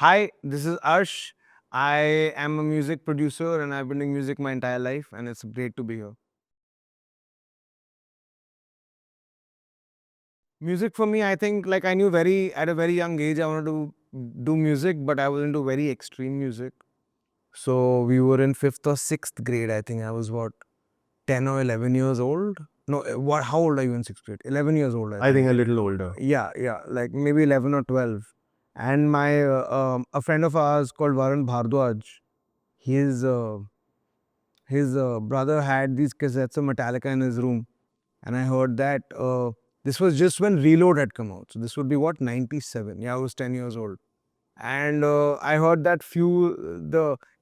Hi, this is Arsh. I am a music producer and I've been doing music my entire life, and it's great to be here. Music for me, I think, like I knew at a very young age, I wanted to do music, but I was into very extreme music. So we were in fifth or sixth grade. I think I was what, 10 or 11 years old? No, what? How old are you in sixth grade? 11 years old, I I think think. a little older. Yeah, like maybe 11 or 12. And a friend of ours called Varun Bhardwaj, his, uh, his brother had these cassettes of Metallica in his room. And I heard that this was just when Reload had come out. So this would be what, 97? Yeah, I was 10 years old. And I heard that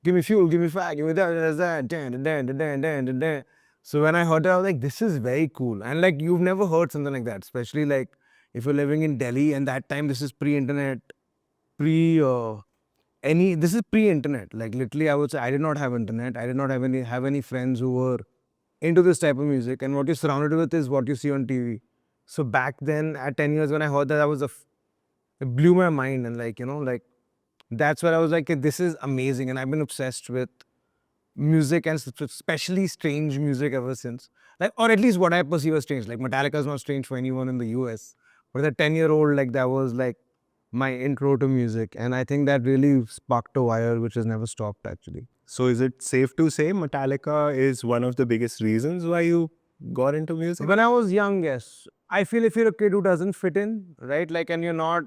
give me fuel, give me fire, give me that, dan, dan, dan, dan, dan, dan, dan. So when I heard that, I was like, this is very cool. And like, you've never heard something like that, especially like if you're living in Delhi and that time this is pre-internet, pre any this is pre-internet. Like literally, I would say I did not have internet. I did not have any friends who were into this type of music, and what you're surrounded with is what you see on TV. So back then, at 10 years, when I heard that, it blew my mind, and like that's where I was like, this is amazing, and I've been obsessed with music and especially strange music ever since. Like, or at least what I perceive as strange. Like Metallica is not strange for anyone in the US, but as a 10-year-old, like that was like my intro to music, and I think that really sparked a wire which has never stopped actually. So is it safe to say Metallica is one of the biggest reasons why you got into music? When I was young, yes. I feel if you're a kid who doesn't fit in, right? Like, and you're not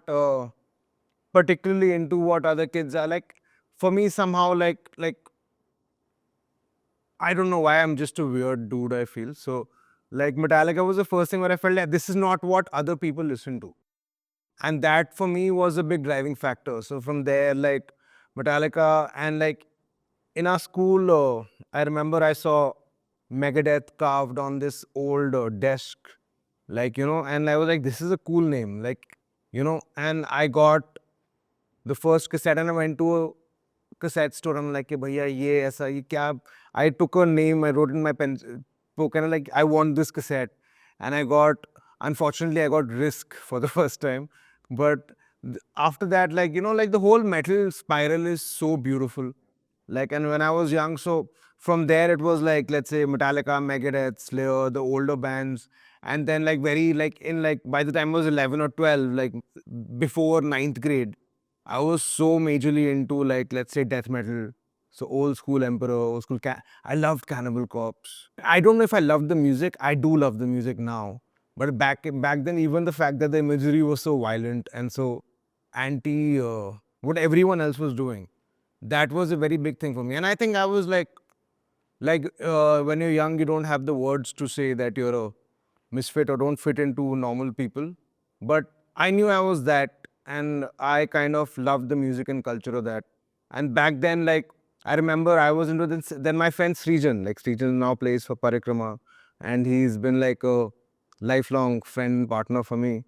particularly into what other kids are like. For me, somehow, like I don't know why I'm just a weird dude. I feel so. Like Metallica was the first thing where I felt like this is not what other people listen to, and that for me was a big driving factor. So from there, like Metallica, and like in our school, I remember I saw Megadeth carved on this old desk, like, and I was like, this is a cool name, like, and I got the first cassette and I went to a cassette store. I'm like, bhaiya, ye aisa, ye kya? I took a name, I wrote in my pen book, and I'm like, I want this cassette. And unfortunately, I got Risk for the first time. But after that, like, like the whole metal spiral is so beautiful. Like, and when I was young, so from there it was like, let's say Metallica, Megadeth, Slayer, the older bands. And then like very like in like by the time I was 11 or 12, like before ninth grade, I was so majorly into like, let's say, death metal. So old school Emperor, old school I loved Cannibal Corpse. I don't know if I love the music. I do love the music now. But back then, even the fact that the imagery was so violent and so anti what everyone else was doing, that was a very big thing for me. And I think I was like when you're young, you don't have the words to say that you're a misfit or don't fit into normal people. But I knew I was that, and I kind of loved the music and culture of that. And back then, like, I remember I was into this. Then my friend Srijan now plays for Parikrama, and he's been like a lifelong friend partner for me.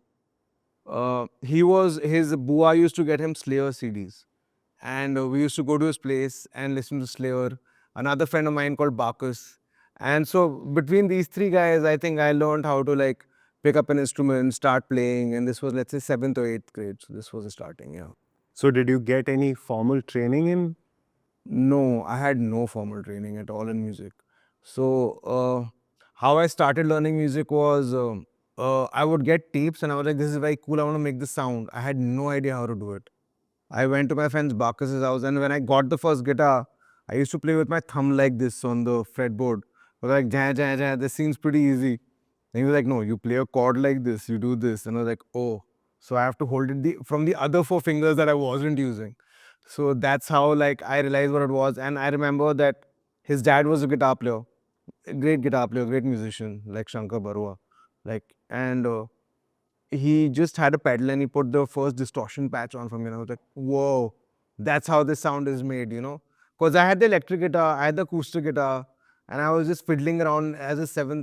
His Bua used to get him Slayer CDs, and we used to go to his place and listen to Slayer. Another friend of mine called Bacchus, and so between these three guys, I think I learned how to like pick up an instrument, start playing, and this was, let's say, seventh or eighth grade. So this was the starting. Yeah. So did you get any formal training in? No, I had no formal training at all in music. So, how I started learning music was I would get tapes and I was like, this is very cool. I want to make this sound. I had no idea how to do it. I went to my friend's Bacchus's house, and when I got the first guitar, I used to play with my thumb like this on the fretboard. I was like, jah, jah, jah, this seems pretty easy. And he was like, no, you play a chord like this, you do this. And I was like, oh. So I have to hold it from the other four fingers that I wasn't using. So that's how like I realized what it was. And I remember that his dad was a guitar player, a great guitar player, great musician, like Shankar Barua. Like, and he just had a pedal and he put the first distortion patch on for me. And I was like, whoa, that's how this sound is made. Because I had the electric guitar, I had the acoustic guitar, and I was just fiddling around as a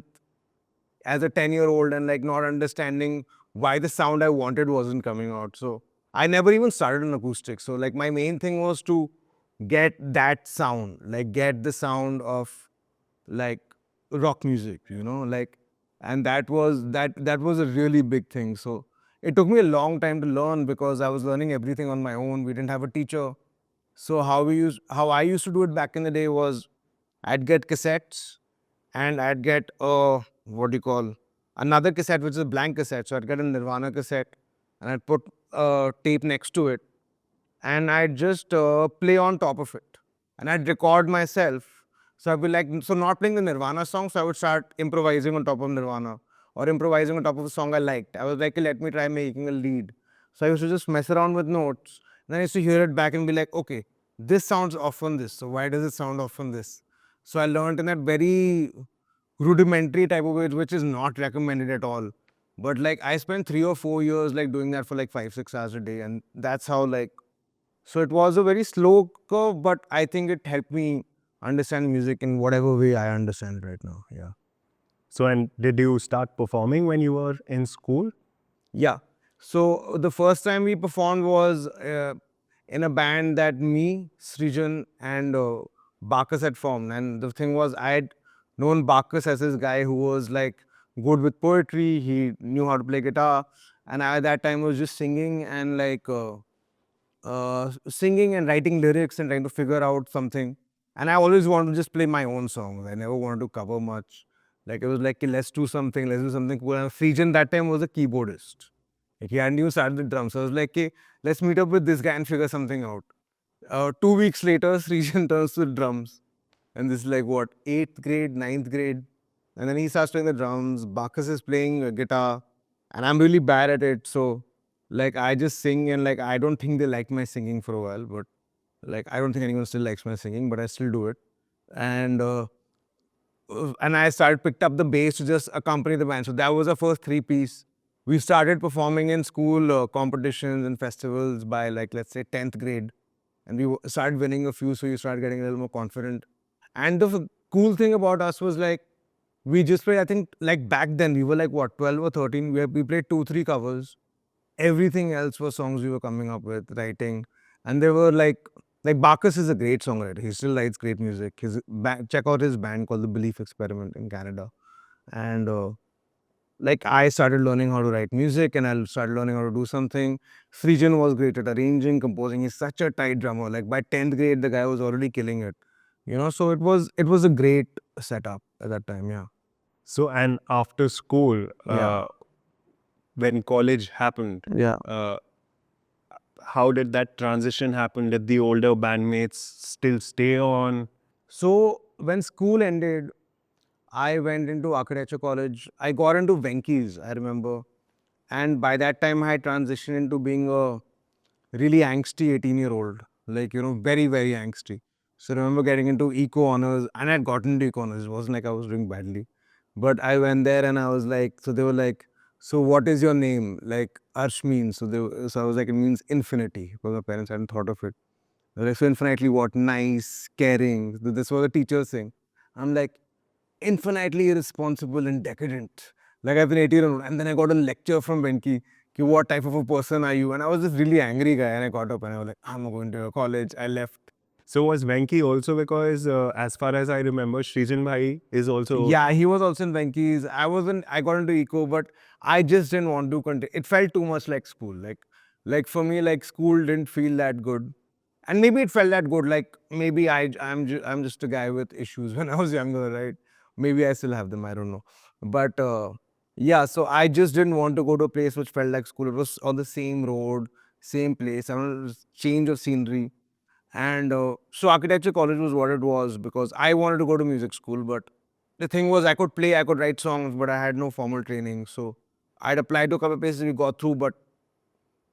10-year-old and like not understanding why the sound I wanted wasn't coming out. So I never even started an acoustic. So like my main thing was to get that sound, like get the sound of like rock music, like, and that was a really big thing. So, it took me a long time to learn because I was learning everything on my own. We didn't have a teacher. So how I used to do it back in the day was I'd get cassettes and I'd get what do you call another cassette which is a blank cassette. So I'd get a Nirvana cassette and I'd put a tape next to it and I'd just play on top of it and I'd record myself. So I'd be like, so not playing the Nirvana song, so I would start improvising on top of Nirvana or improvising on top of a song I liked. I was like, let me try making a lead. So I used to just mess around with notes. Then I used to hear it back and be like, okay, this sounds off on this. So why does it sound off on this? So I learned in that very rudimentary type of way, which is not recommended at all. But like I spent 3 or 4 years like doing that for like 5, 6 hours a day, and that's how like so it was a very slow curve, but I think it helped me understand music in whatever way I understand it right now. Yeah. So, and did you start performing when you were in school? Yeah. So the first time we performed was in a band that me, Srijan, and Bacchus had formed. And the thing was, I had known Bacchus as this guy who was like good with poetry. He knew how to play guitar, and I at that time was just singing and like singing and writing lyrics and trying to figure out something. And I always wanted to just play my own songs. I never wanted to cover much. Like it was like, "Okay, let's do something, let's do something cool." And Srijan that time was a keyboardist. Like he hadn't even started the drums. So I was like, okay, let's meet up with this guy and figure something out. 2 weeks later, Srijan turns to the drums. And this is like what, eighth grade, ninth grade. And then he starts playing the drums. Bacchus is playing guitar. And I'm really bad at it. So like I just sing and like I don't think they like my singing for a while, but like I don't think anyone still likes my singing, but I still do it. And and I started picked up the bass to just accompany the band. So that was our first three piece. We started performing in school competitions and festivals by like let's say 10th grade, and we started winning a few. So you start getting a little more confident. And the cool thing about us was like we just played. I think like back then we were like what 12 or 13. We played 2, 3 covers. Everything else was songs we were coming up with, writing, and they were like Bacchus is a great songwriter. He still writes great music. Check out his band called the Belief Experiment in Canada, and like I started learning how to write music, and I started learning how to do something. Srijan was great at arranging, composing. He's such a tight drummer. Like by 10th grade, the guy was already killing it. So it was a great setup at that time. Yeah. So, and after school, Yeah. when college happened, Yeah. how did that transition happen? Did the older bandmates still stay on? So when school ended, I went into architecture college. I got into Venki's, I remember. And by that time, I had transitioned into being a really angsty 18-year-old. Like, very, very angsty. So I remember getting into eco honors, and I had gotten into eco honors. It wasn't like I was doing badly. But I went there and I was like, so they were like, so what is your name? Like, Arsh means. So I was like, it means infinity, because my parents hadn't thought of it. They were like, so infinitely what? Nice, caring. This was a teacher's thing. I'm like, infinitely irresponsible and decadent. Like I've been 18 and then I got a lecture from Venki. Ki, what type of a person are you? And I was this really angry guy and I got up and I was like, I'm not going to college. I left. So, was Venki also because, as far as I remember, Srijan Bhai is also. Yeah, he was also in Venki's. I got into eco, but I just didn't want to continue. It felt too much like school. Like for me, like school didn't feel that good. And maybe it felt that good. Like maybe I'm just a guy with issues when I was younger, right? Maybe I still have them. I don't know. But yeah, so I just didn't want to go to a place which felt like school. It was on the same road, same place. I wanted a change of scenery. And so architecture college was what it was because I wanted to go to music school, but the thing was I could play, I could write songs, but I had no formal training. So I'd applied to a couple of places we got through, but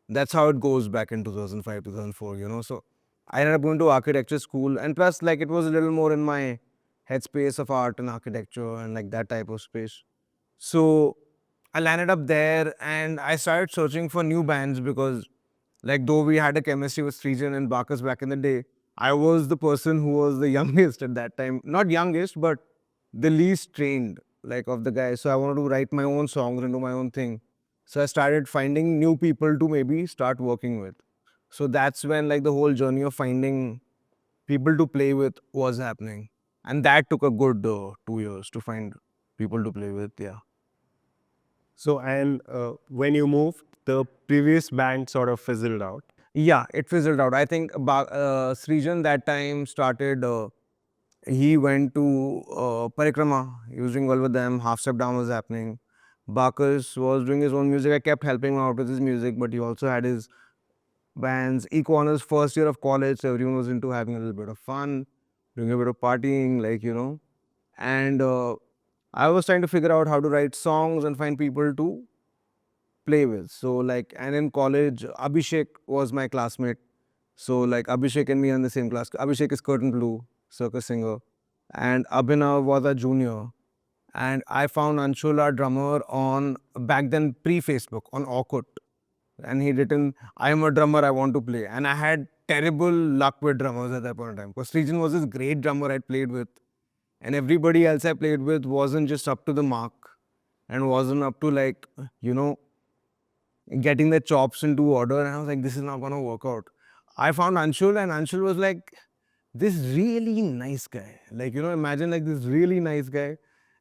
that's how it goes back in 2005, 2004. So I ended up going to architecture school, and plus like it was a little more in my headspace of art and architecture and like that type of space. So I landed up there and I started searching for new bands because like though we had a chemistry with Srijan and Bacchus back in the day, I was the person who was the youngest at that time. Not youngest, but the least trained like of the guys. So I wanted to write my own songs and do my own thing. So I started finding new people to maybe start working with. So that's when like the whole journey of finding people to play with was happening. And that took a good 2 years to find people to play with. Yeah. So, and when you moved the previous band sort of fizzled out. Yeah, it fizzled out. I think Srijan that time started. He went to Parikrama. He was doing well with them. Half Step Down was happening. Bacchus was doing his own music. I kept helping him out with his music, but he also had his bands. Equanor's first year of college, so everyone was into having a little bit of fun, doing a bit of partying, like, you know. And I was trying to figure out how to write songs and find people to play with. So, like, and in college, Abhishek was my classmate. So, like, Abhishek and me are in the same class. Abhishek is Curtain Blue, circus singer. And Abhinav was a junior. And I found Anshul, our drummer, on back then pre Facebook on Orkut. And he written, I am a drummer, I want to play. And I had terrible luck with drummers at that point in time. Because Srijan was this great drummer I played with. And everybody else I played with wasn't just up to the mark and wasn't up to, like, you know, getting the chops into order. And I was like, this is not going to work out. I found Anshul, and Anshul was like, this really nice guy. Like, you know, imagine like this really nice guy.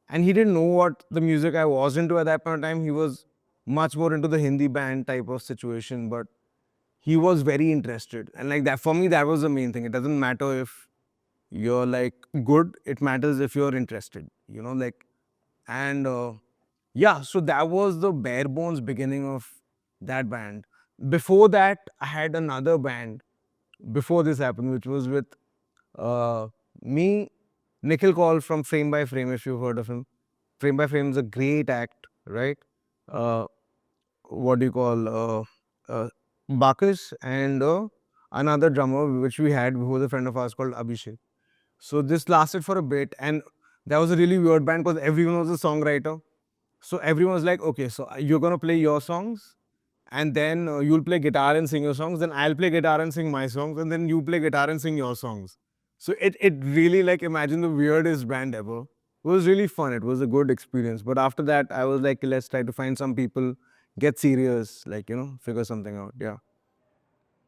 And he didn't know what the music I was into at that point in time. He was much more into the Hindi band type of situation, but he was very interested. And like that, for me, that was the main thing. It doesn't matter if you're like good, it matters if you're interested, you know, like, and yeah, so that was the bare bones beginning of that band. Before that, I had another band before this happened, which was with uh, me, Nikhil Call from Frame by Frame, if you've heard of him. Frame by Frame is a great act, right? Uh, what do you call Bacchus and another drummer which we had, who was a friend of ours called Abhishek. So this lasted for a bit, and that was a really weird band because everyone was a songwriter. So everyone was like, okay, so you're gonna play your songs, and then you'll play guitar and sing your songs. Then I'll play guitar and sing my songs, and then you play guitar and sing your songs. So it really, like, imagine the weirdest band ever. It was really fun. It was a good experience. But after that, I was like, let's try to find some people, get serious, like, you know, figure something out. Yeah.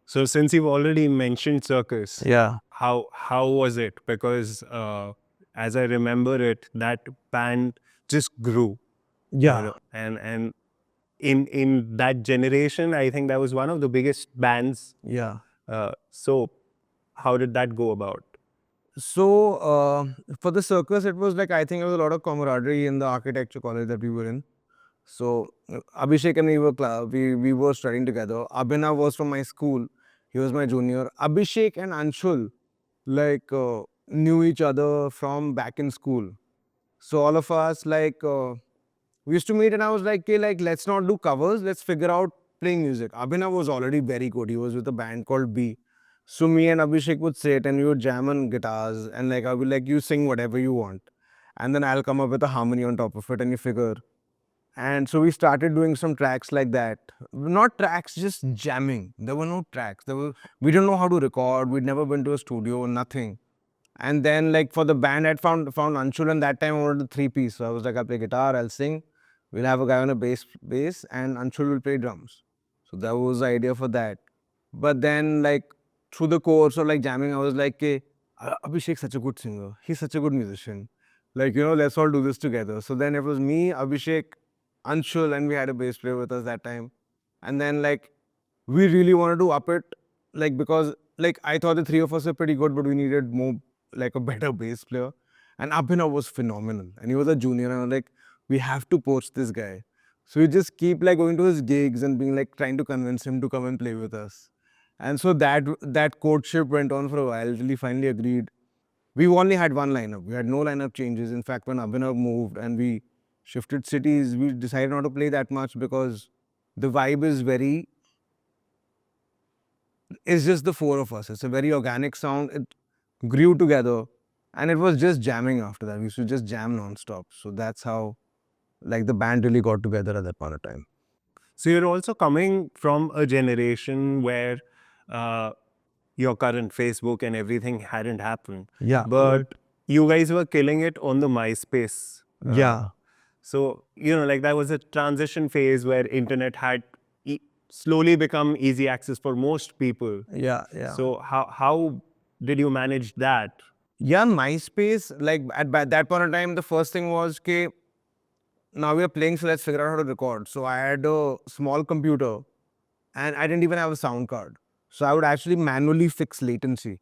So since you've already mentioned Circus, Yeah. how was it? Because as I remember it, that band just grew. Yeah. And in that generation, I think that was one of the biggest bands. Yeah. So how did that go about? So for the circus, it was like, I think there was a lot of camaraderie in the architecture college that we were in. So Abhishek and me were we were studying together. Abhinav was from my school. He was my junior. Abhishek and Anshul like knew each other from back in school. So all of us like we used to meet, and I was like, okay, like, let's not do covers. Let's figure out playing music. Abhinav was already very good. He was with a band called B. So me and Abhishek would sit and we would jam on guitars, and like I would like, you sing whatever you want, and then I'll come up with a harmony on top of it, and you figure. And so we started doing some tracks like that. Not tracks, just jamming. There were no tracks. We didn't know how to record. We'd never been to a studio, nothing. And then like for the band, I'd found Anshul, and that time I wanted a three-piece. So I was like, I'll play guitar, I'll sing. We'll have a guy on a bass, and Anshul will play drums. So that was the idea for that. But then like through the course of like jamming, I was like, okay, Abhishek's such a good singer. He's such a good musician. Like, you know, let's all do this together. So then it was me, Abhishek, Anshul, and we had a bass player with us that time. And then like we really wanted to up it, like, because like I thought the three of us were pretty good, but we needed more, like, a better bass player. And Abhinav was phenomenal, and he was a junior, and I was like, we have to poach this guy. So we just keep like going to his gigs and being like trying to convince him to come and play with us. And so that courtship went on for a while till he finally agreed. We only had one lineup. We had no lineup changes. In fact, when Abhinav moved and we shifted cities, we decided not to play that much because the vibe is very, it's just the four of us. It's a very organic sound. It grew together, and it was just jamming after that. We used to just jam non-stop. So that's how like the band really got together at that point of time. So you're also coming from a generation where uh, your current Facebook and everything hadn't happened. Yeah. But you guys were killing it on the MySpace. Yeah. So, you know, like that was a transition phase where internet had slowly become easy access for most people. Yeah. Yeah. So how did you manage that? Yeah, MySpace, like at that point of time, the first thing was, okay, now we are playing, so let's figure out how to record. So I had a small computer and I didn't even have a sound card. So I would actually manually fix latency.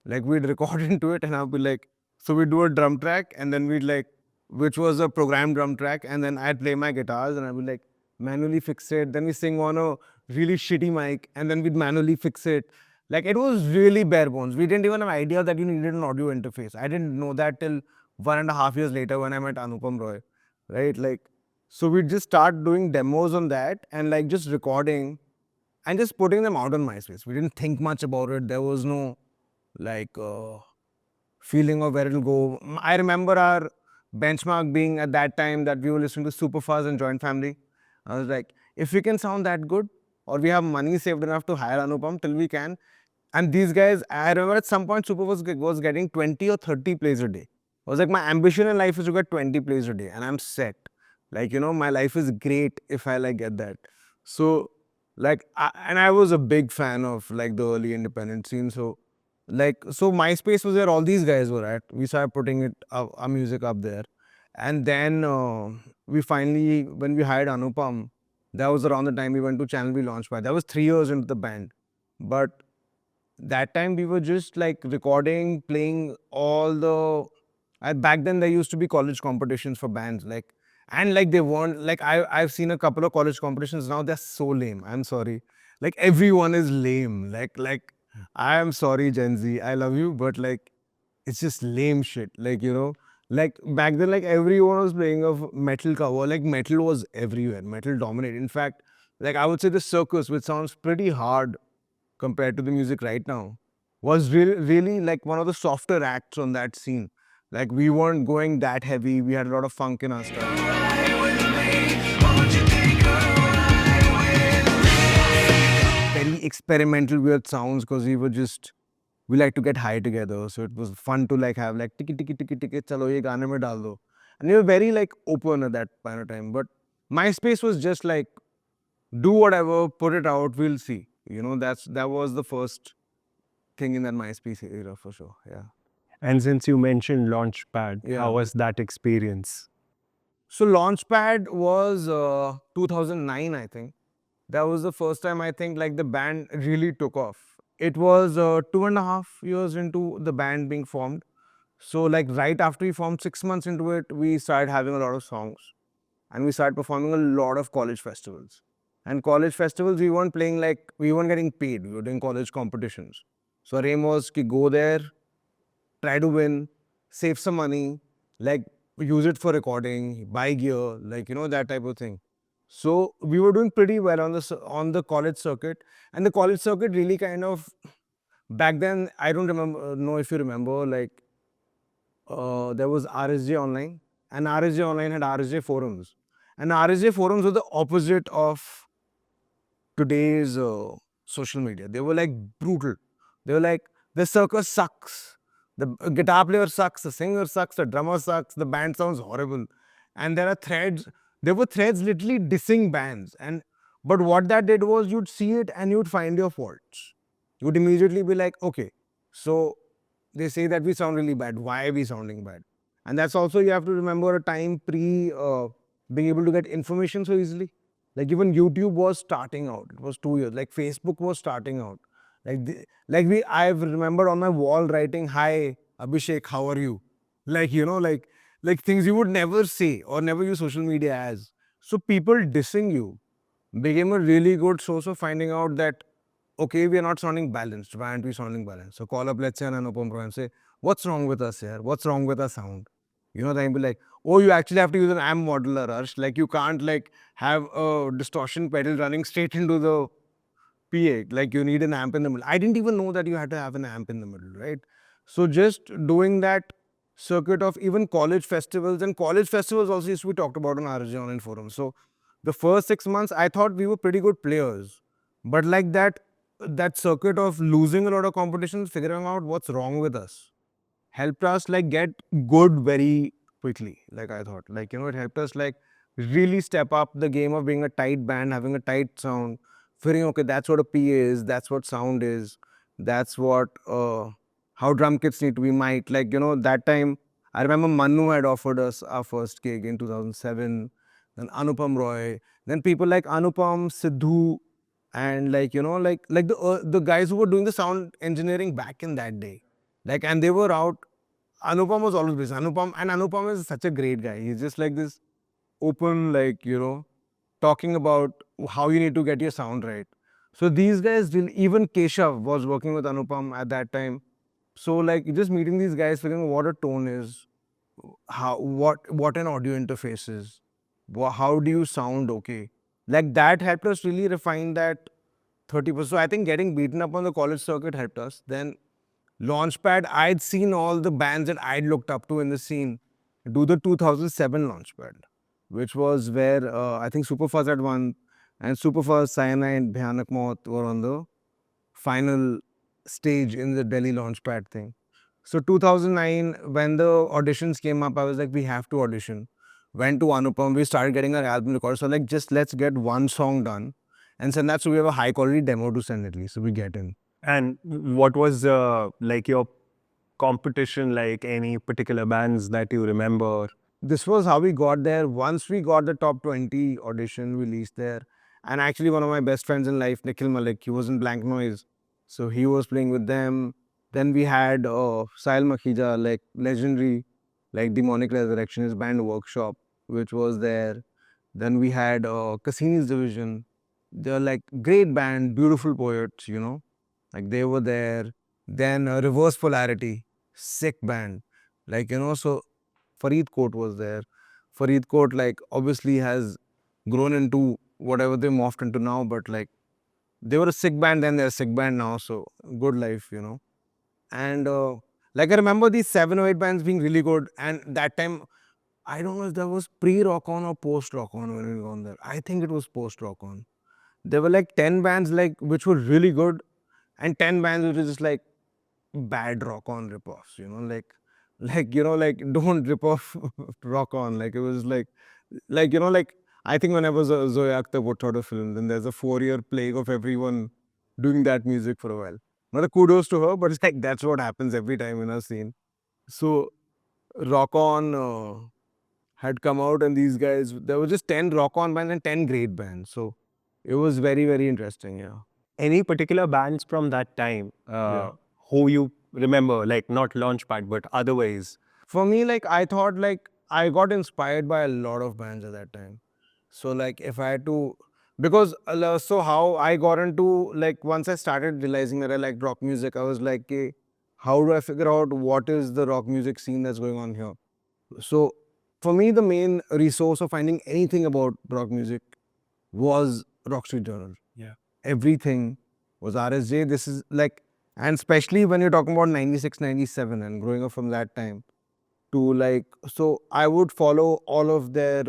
Like we'd record into it and I'd be like, so we'd do a drum track and then we'd like, which was a programmed drum track, and then I'd play my guitars and I'd be like, manually fix it. Then we sing on a really shitty mic and then we'd manually fix it. Like it was really bare bones. We didn't even have an idea that you needed an audio interface. I didn't know that till 1.5 years later when I met Anupam Roy, right? Like, so we'd just start doing demos on that and like just recording and just putting them out on MySpace. We didn't think much about it. There was no like feeling of where it'll go. I remember our benchmark being at that time that we were listening to Superfuzz and Joint Family. I was like, if we can sound that good, or we have money saved enough to hire Anupam till we can. And these guys, I remember at some point Superfuzz was getting 20 or 30 plays a day. I was like, my ambition in life is to get 20 plays a day, and I'm set. Like, you know, my life is great if I like get that. So, like, and I was a big fan of like the early independent scene. So, like, so MySpace was where all these guys were at. We started putting our music up there, and then we finally, when we hired Anupam, that was around the time we went to Channel V Launchpad. That was 3 years into the band, but that time we were just like recording, playing all the. Back then there used to be college competitions for bands, like, and like they weren't like I've seen a couple of college competitions now. They're so lame. I'm sorry. Like everyone is lame. Like I am sorry, Gen Z. I love you, but like it's just lame shit. Like, you know, like back then, like everyone was playing a metal cover. Like metal was everywhere. Metal dominated. In fact, like I would say the Circus, which sounds pretty hard compared to the music right now, was really like one of the softer acts on that scene. Like we weren't going that heavy. We had a lot of funk in our stuff. Very experimental, weird sounds because we like to get high together. So it was fun to like have like tiki tiki tiki tiki chalo ye gaane mein dal do. And we were very like open at that point of time. But MySpace was just like do whatever, put it out, we'll see. You know, that was the first thing in that MySpace era for sure. Yeah. And since you mentioned Launchpad, Yeah. how was that experience? So Launchpad was 2009, I think. That was the first time I think like the band really took off. It was 2.5 years into the band being formed. So like right after we formed, 6 months into it, we started having a lot of songs and we started performing a lot of college festivals. And college festivals, we weren't playing like, we weren't getting paid. We were doing college competitions. So our aim was to go there, try to win, save some money, like use it for recording, buy gear, like, you know, that type of thing. So we were doing pretty well on the college circuit, and the college circuit really kind of back then. I don't remember, know if you remember, like there was RSJ Online, and RSJ Online had RSJ forums, and RSJ forums were the opposite of today's social media. They were like brutal. They were like, the circus sucks. The guitar player sucks. The singer sucks. The drummer sucks. The band sounds horrible. And there are threads. There were threads literally dissing bands. And but what that did was you'd see it and you'd find your faults. You'd immediately be like, okay, so they say that we sound really bad. Why are we sounding bad? And that's also, you have to remember, a time pre being able to get information so easily. Like even YouTube was starting out. It was 2 years. Like Facebook was starting out. I've remembered on my wall writing, "Hi Abhishek, how are you?" Like, you know, like things you would never say or never use social media as. So people dissing you became a really good source of finding out that, okay, we are not sounding balanced. Why aren't we sounding balanced? So call up, let's say, an Anupam Roy and say, what's wrong with us here? What's wrong with our sound? You know, they'll be like, oh, you actually have to use an amp modeler, Arsh. Like you can't like have a distortion pedal running straight into the PA. Like you need an amp in the middle. I didn't even know that you had to have an amp in the middle, right? So just doing that circuit of even college festivals, and college festivals also used to be talked about on RJ Online Forum. So the first 6 months, I thought we were pretty good players. But like that circuit of losing a lot of competitions, figuring out what's wrong with us, helped us like get good very quickly. Like I thought, like, you know, it helped us like really step up the game of being a tight band, having a tight sound, figuring, okay, that's what a PA is, that's what sound is, that's what how drum kits need to be mic. Like, you know, that time I remember Manu had offered us our first gig in 2007. then Anupam Roy, then people like Anupam, Sidhu, and like like the guys who were doing the sound engineering back in that day, like, and they were out. Anupam was always busy. Anupam is such a great guy. He's just like this open, like, talking about how you need to get your sound right. So these guys, even Keshav was working with Anupam at that time. So like just meeting these guys, figuring out what a tone is, how what an audio interface is, how do you sound okay, like that helped us really refine that 30%. So I think getting beaten up on the college circuit helped us. Then Launchpad, I'd seen all the bands that I'd looked up to in the scene do the 2007 Launchpad, which was where I think Superfuzz had won, and Superfuzz, Cyanide, Bhyanak Maut were on the final stage in the Delhi Launchpad thing. So 2009, when the auditions came up, I was like, we have to audition. Went to Anupam, we started getting our album recorded. So like, just let's get one song done and send that. So we have a high quality demo to send at least. So we get in. And what was like your competition like? Any particular bands that you remember? This was how we got there. Once we got the top 20 audition, we released there. And actually, one of my best friends in life, Nikhil Malik, he was in Blank Noise. So he was playing with them. Then we had Sahil Makhija, like legendary, like Demonic Resurrection, his band Workshop, which was there. Then we had Cassini's Division. They're like great band, beautiful poets, like they were there. Then Reverse Polarity, sick band. Like, so Farid Kot was there. Farid Kot, like, obviously has grown into whatever they morphed into now, but like, they were a sick band then, they're a sick band now, so good life. And like, I remember these 7 or 8 bands being really good, and that time, I don't know if that was pre-rock on or post-rock on when we were on there. I think it was post-rock on. There were like 10 bands like which were really good, and 10 bands which were just like bad rock on rip-offs, like don't rip off rock on. Like it was like I think whenever Zoya Akhtar put out a film, then there's a 4-year plague of everyone doing that music for a while. Not a kudos to her, but it's like that's what happens every time in a scene. So rock on had come out, and these guys, there were just 10 rock on bands and 10 great bands. So it was very, very interesting. Yeah. Any particular bands from that time Yeah. who you remember, like not Launchpad, but otherwise? For me, like I thought, like I got inspired by a lot of bands at that time. So like if I had to, because so how I got into, like once I started realizing that I liked rock music, I was like, okay, how do I figure out what is the rock music scene that's going on here? So for me, the main resource of finding anything about rock music was Rock Street Journal. Yeah. Everything was RSJ. This is like, and especially when you're talking about 96, 97 and growing up from that time to like, so I would follow all of their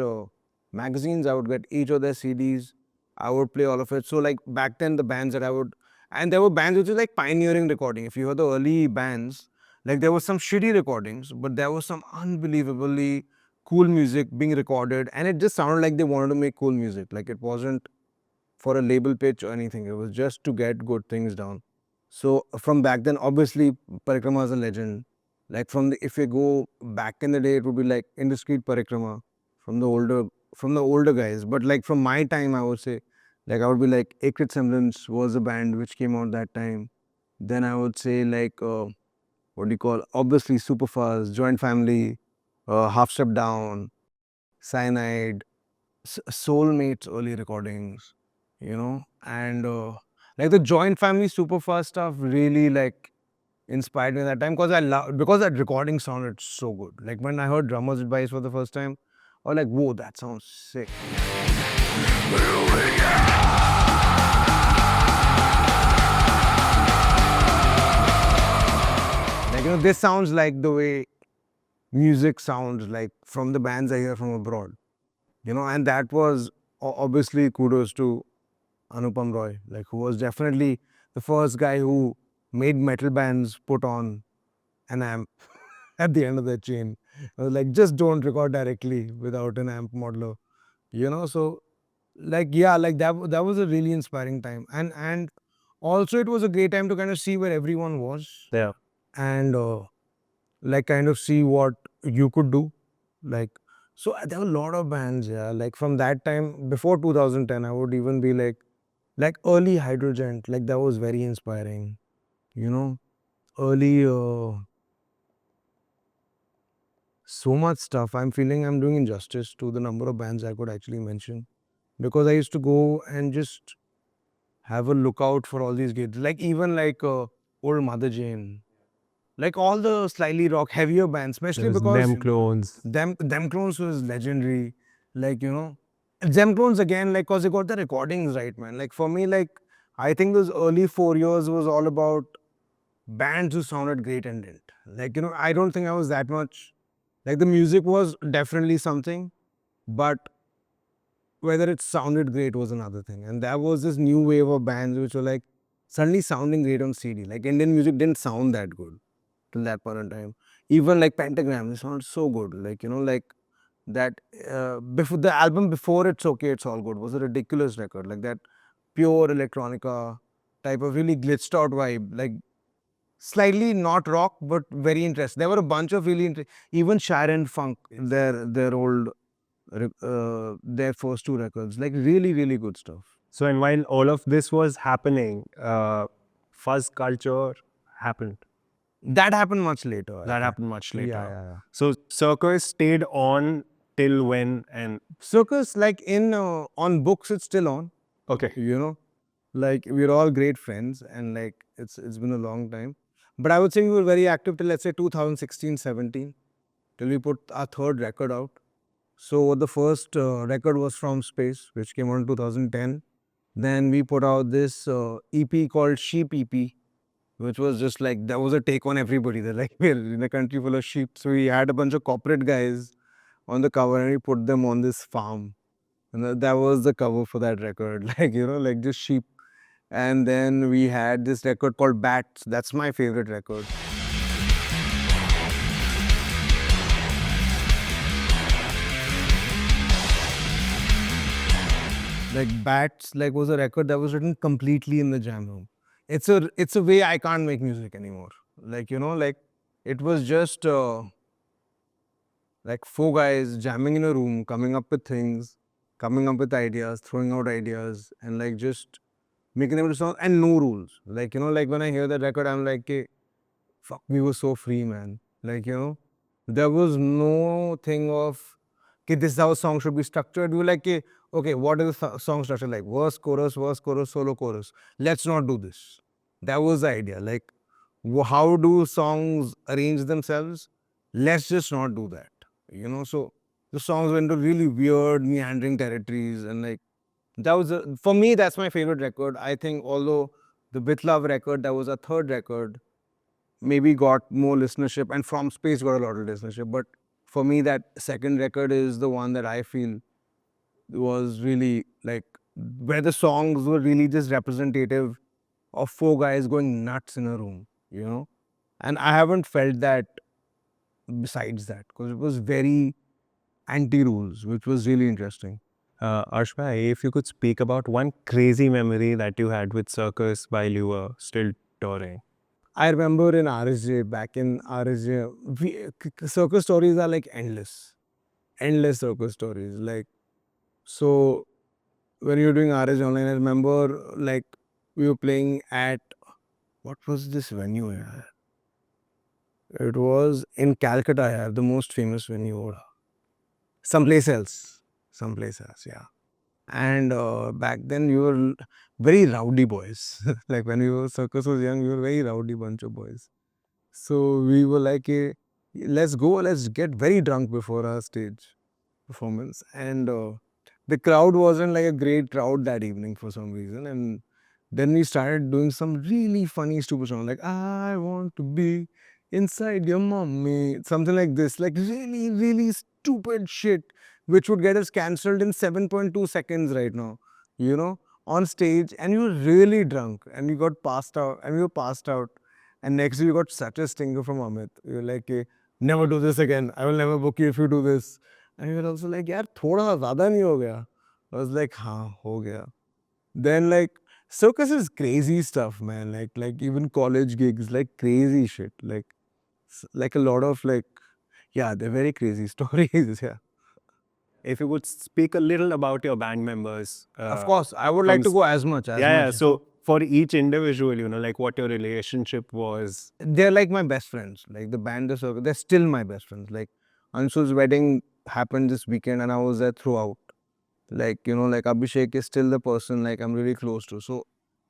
magazines. I would get each of their CDs. I would play all of it. So like back then, the bands that I would, and there were bands which were like pioneering recording. If you heard the early bands, like there was some shitty recordings, but there was some unbelievably cool music being recorded, and it just sounded like they wanted to make cool music. Like it wasn't for a label pitch or anything. It was just to get good things down. So from back then, obviously, Parikrama is a legend. Like if you go back in the day, it would be like Indiscreet Parikrama from the older guys. But like from my time, I would say, like I would be like Ekrit Semblance was a band which came out that time. Then I would say like what do you call? Obviously, Superfast, Joint Family, Half Step Down, Cyanide, Soulmates early recordings, and like the Joint Family Superfast stuff really like inspired me at that time because I love, because that recording sounded so good. Like when I heard Drummer's Advice for the first time, I was like, whoa, that sounds sick. Like, this sounds like the way music sounds like from the bands I hear from abroad, and that was obviously kudos to Anupam Roy, like who was definitely the first guy who made metal bands put on an amp at the end of the chain. I was like, just don't record directly without an amp modeler, So, like, yeah, like that was a really inspiring time, and also it was a great time to kind of see where everyone was, Yeah. and like kind of see what you could do, like So there were a lot of bands, yeah. Like from that time, before 2010, I would even be like early Hydrogen, like that was very inspiring. You know, early, so much stuff. I'm feeling I'm doing injustice to the number of bands I could actually mention because I used to go and just have a lookout for all these gigs. Like even like old Mother Jane, like all the slightly rock heavier bands, especially There's because them clones. them clones was legendary. Like them clones again, like cause they got the recordings right, man. Like for me, like I think those early 4 years was all about bands who sounded great and didn't. Like I don't think I was that much. Like the music was definitely something, but whether it sounded great was another thing. And there was this new wave of bands which were like suddenly sounding great on CD. Like Indian music didn't sound that good till that point in time. Even like Pentagram, they sounded so good. Like like that before the album before It's Okay, It's All Good was a ridiculous record. Like that pure electronica type of really glitched out vibe. Like slightly not rock, but very interesting. There were a bunch of really even Sharon Funk, their old their first two records, like really, really good stuff. So, and while all of this was happening, fuzz culture happened. That happened much later. That happened much later. Yeah. So, Circus stayed on till when? And Circus, like in on books, it's still on. okay, Like we're all great friends, and like it's been a long time. But I would say we were very active till let's say 2016, 17, till we put our third record out. So the first record was From Space, which came out in 2010. Then we put out this EP called Sheep EP, which was just like that was a take on everybody. They're like we're in a country full of sheep, so we had a bunch of corporate guys on the cover and we put them on this farm, and that was the cover for that record. Like like just sheep. And then we had this record called Bats. That's my favorite record. Like Bats, like was a record that was written completely in the jam room. It's a way I can't make music anymore. Like like it was just like four guys jamming in a room, coming up with things, coming up with ideas, throwing out ideas, and like just making them sound and no rules. Like like when I hear that record, I'm like, "Okay, fuck, we were so free, man." Like there was no thing of, "Okay, this is how a song should be structured." We were like, okay, what is the song structure like? Verse, chorus, solo, chorus. Let's not do this. That was the idea. Like, how do songs arrange themselves? Let's just not do that. So the songs went to really weird, meandering territories, and like that was for me. That's my favorite record. I think although the With Love record, that was a third record, maybe got more listenership, and From Space got a lot of listenership. But for me, that second record is the one that I feel was really like where the songs were really just representative of four guys going nuts in a room. And I haven't felt that besides that because it was very anti-rules, which was really interesting. Arsh bhai, if you could speak about one crazy memory that you had with Circus while you were still touring. I remember in RSJ, back in RSJ, circus stories are like endless circus stories. Like, so when you were doing RSJ online, I remember like we were playing at, what was this venue here? It was in Calcutta, yeah, the most famous venue. Someplace else, yeah. And back then we were very rowdy boys. Like when we were circus was young, we were very rowdy bunch of boys. So we were like, let's go, let's get very drunk before our stage performance. And the crowd wasn't like a great crowd that evening for some reason. And then we started doing some really funny, stupid song like "I want to be inside your mommy," something like this, like really, really stupid shit, which would get us cancelled in 7.2 seconds right now. On stage, and you were really drunk, and you got passed out, and we were passed out. And next day, you got such a stinger from Amit. You were like, never do this again. I will never book you if you do this. And you were also like, yaar, thoda zyada nahi ho gaya. I was like, हाँ, हो गया. Then like circus is crazy stuff, man. Like even college gigs, like crazy shit. Like a lot of like, yeah, they're very crazy stories. Yeah. if you would speak a little about your band members. Of course, I would from like to go as much, yeah. So for each individual, like what your relationship was. they're like my best friends. Like the band, the Circus, they're still my best friends. Like Anshu's wedding happened this weekend, and I was there throughout. Like like Abhishek is still the person like I'm really close to. So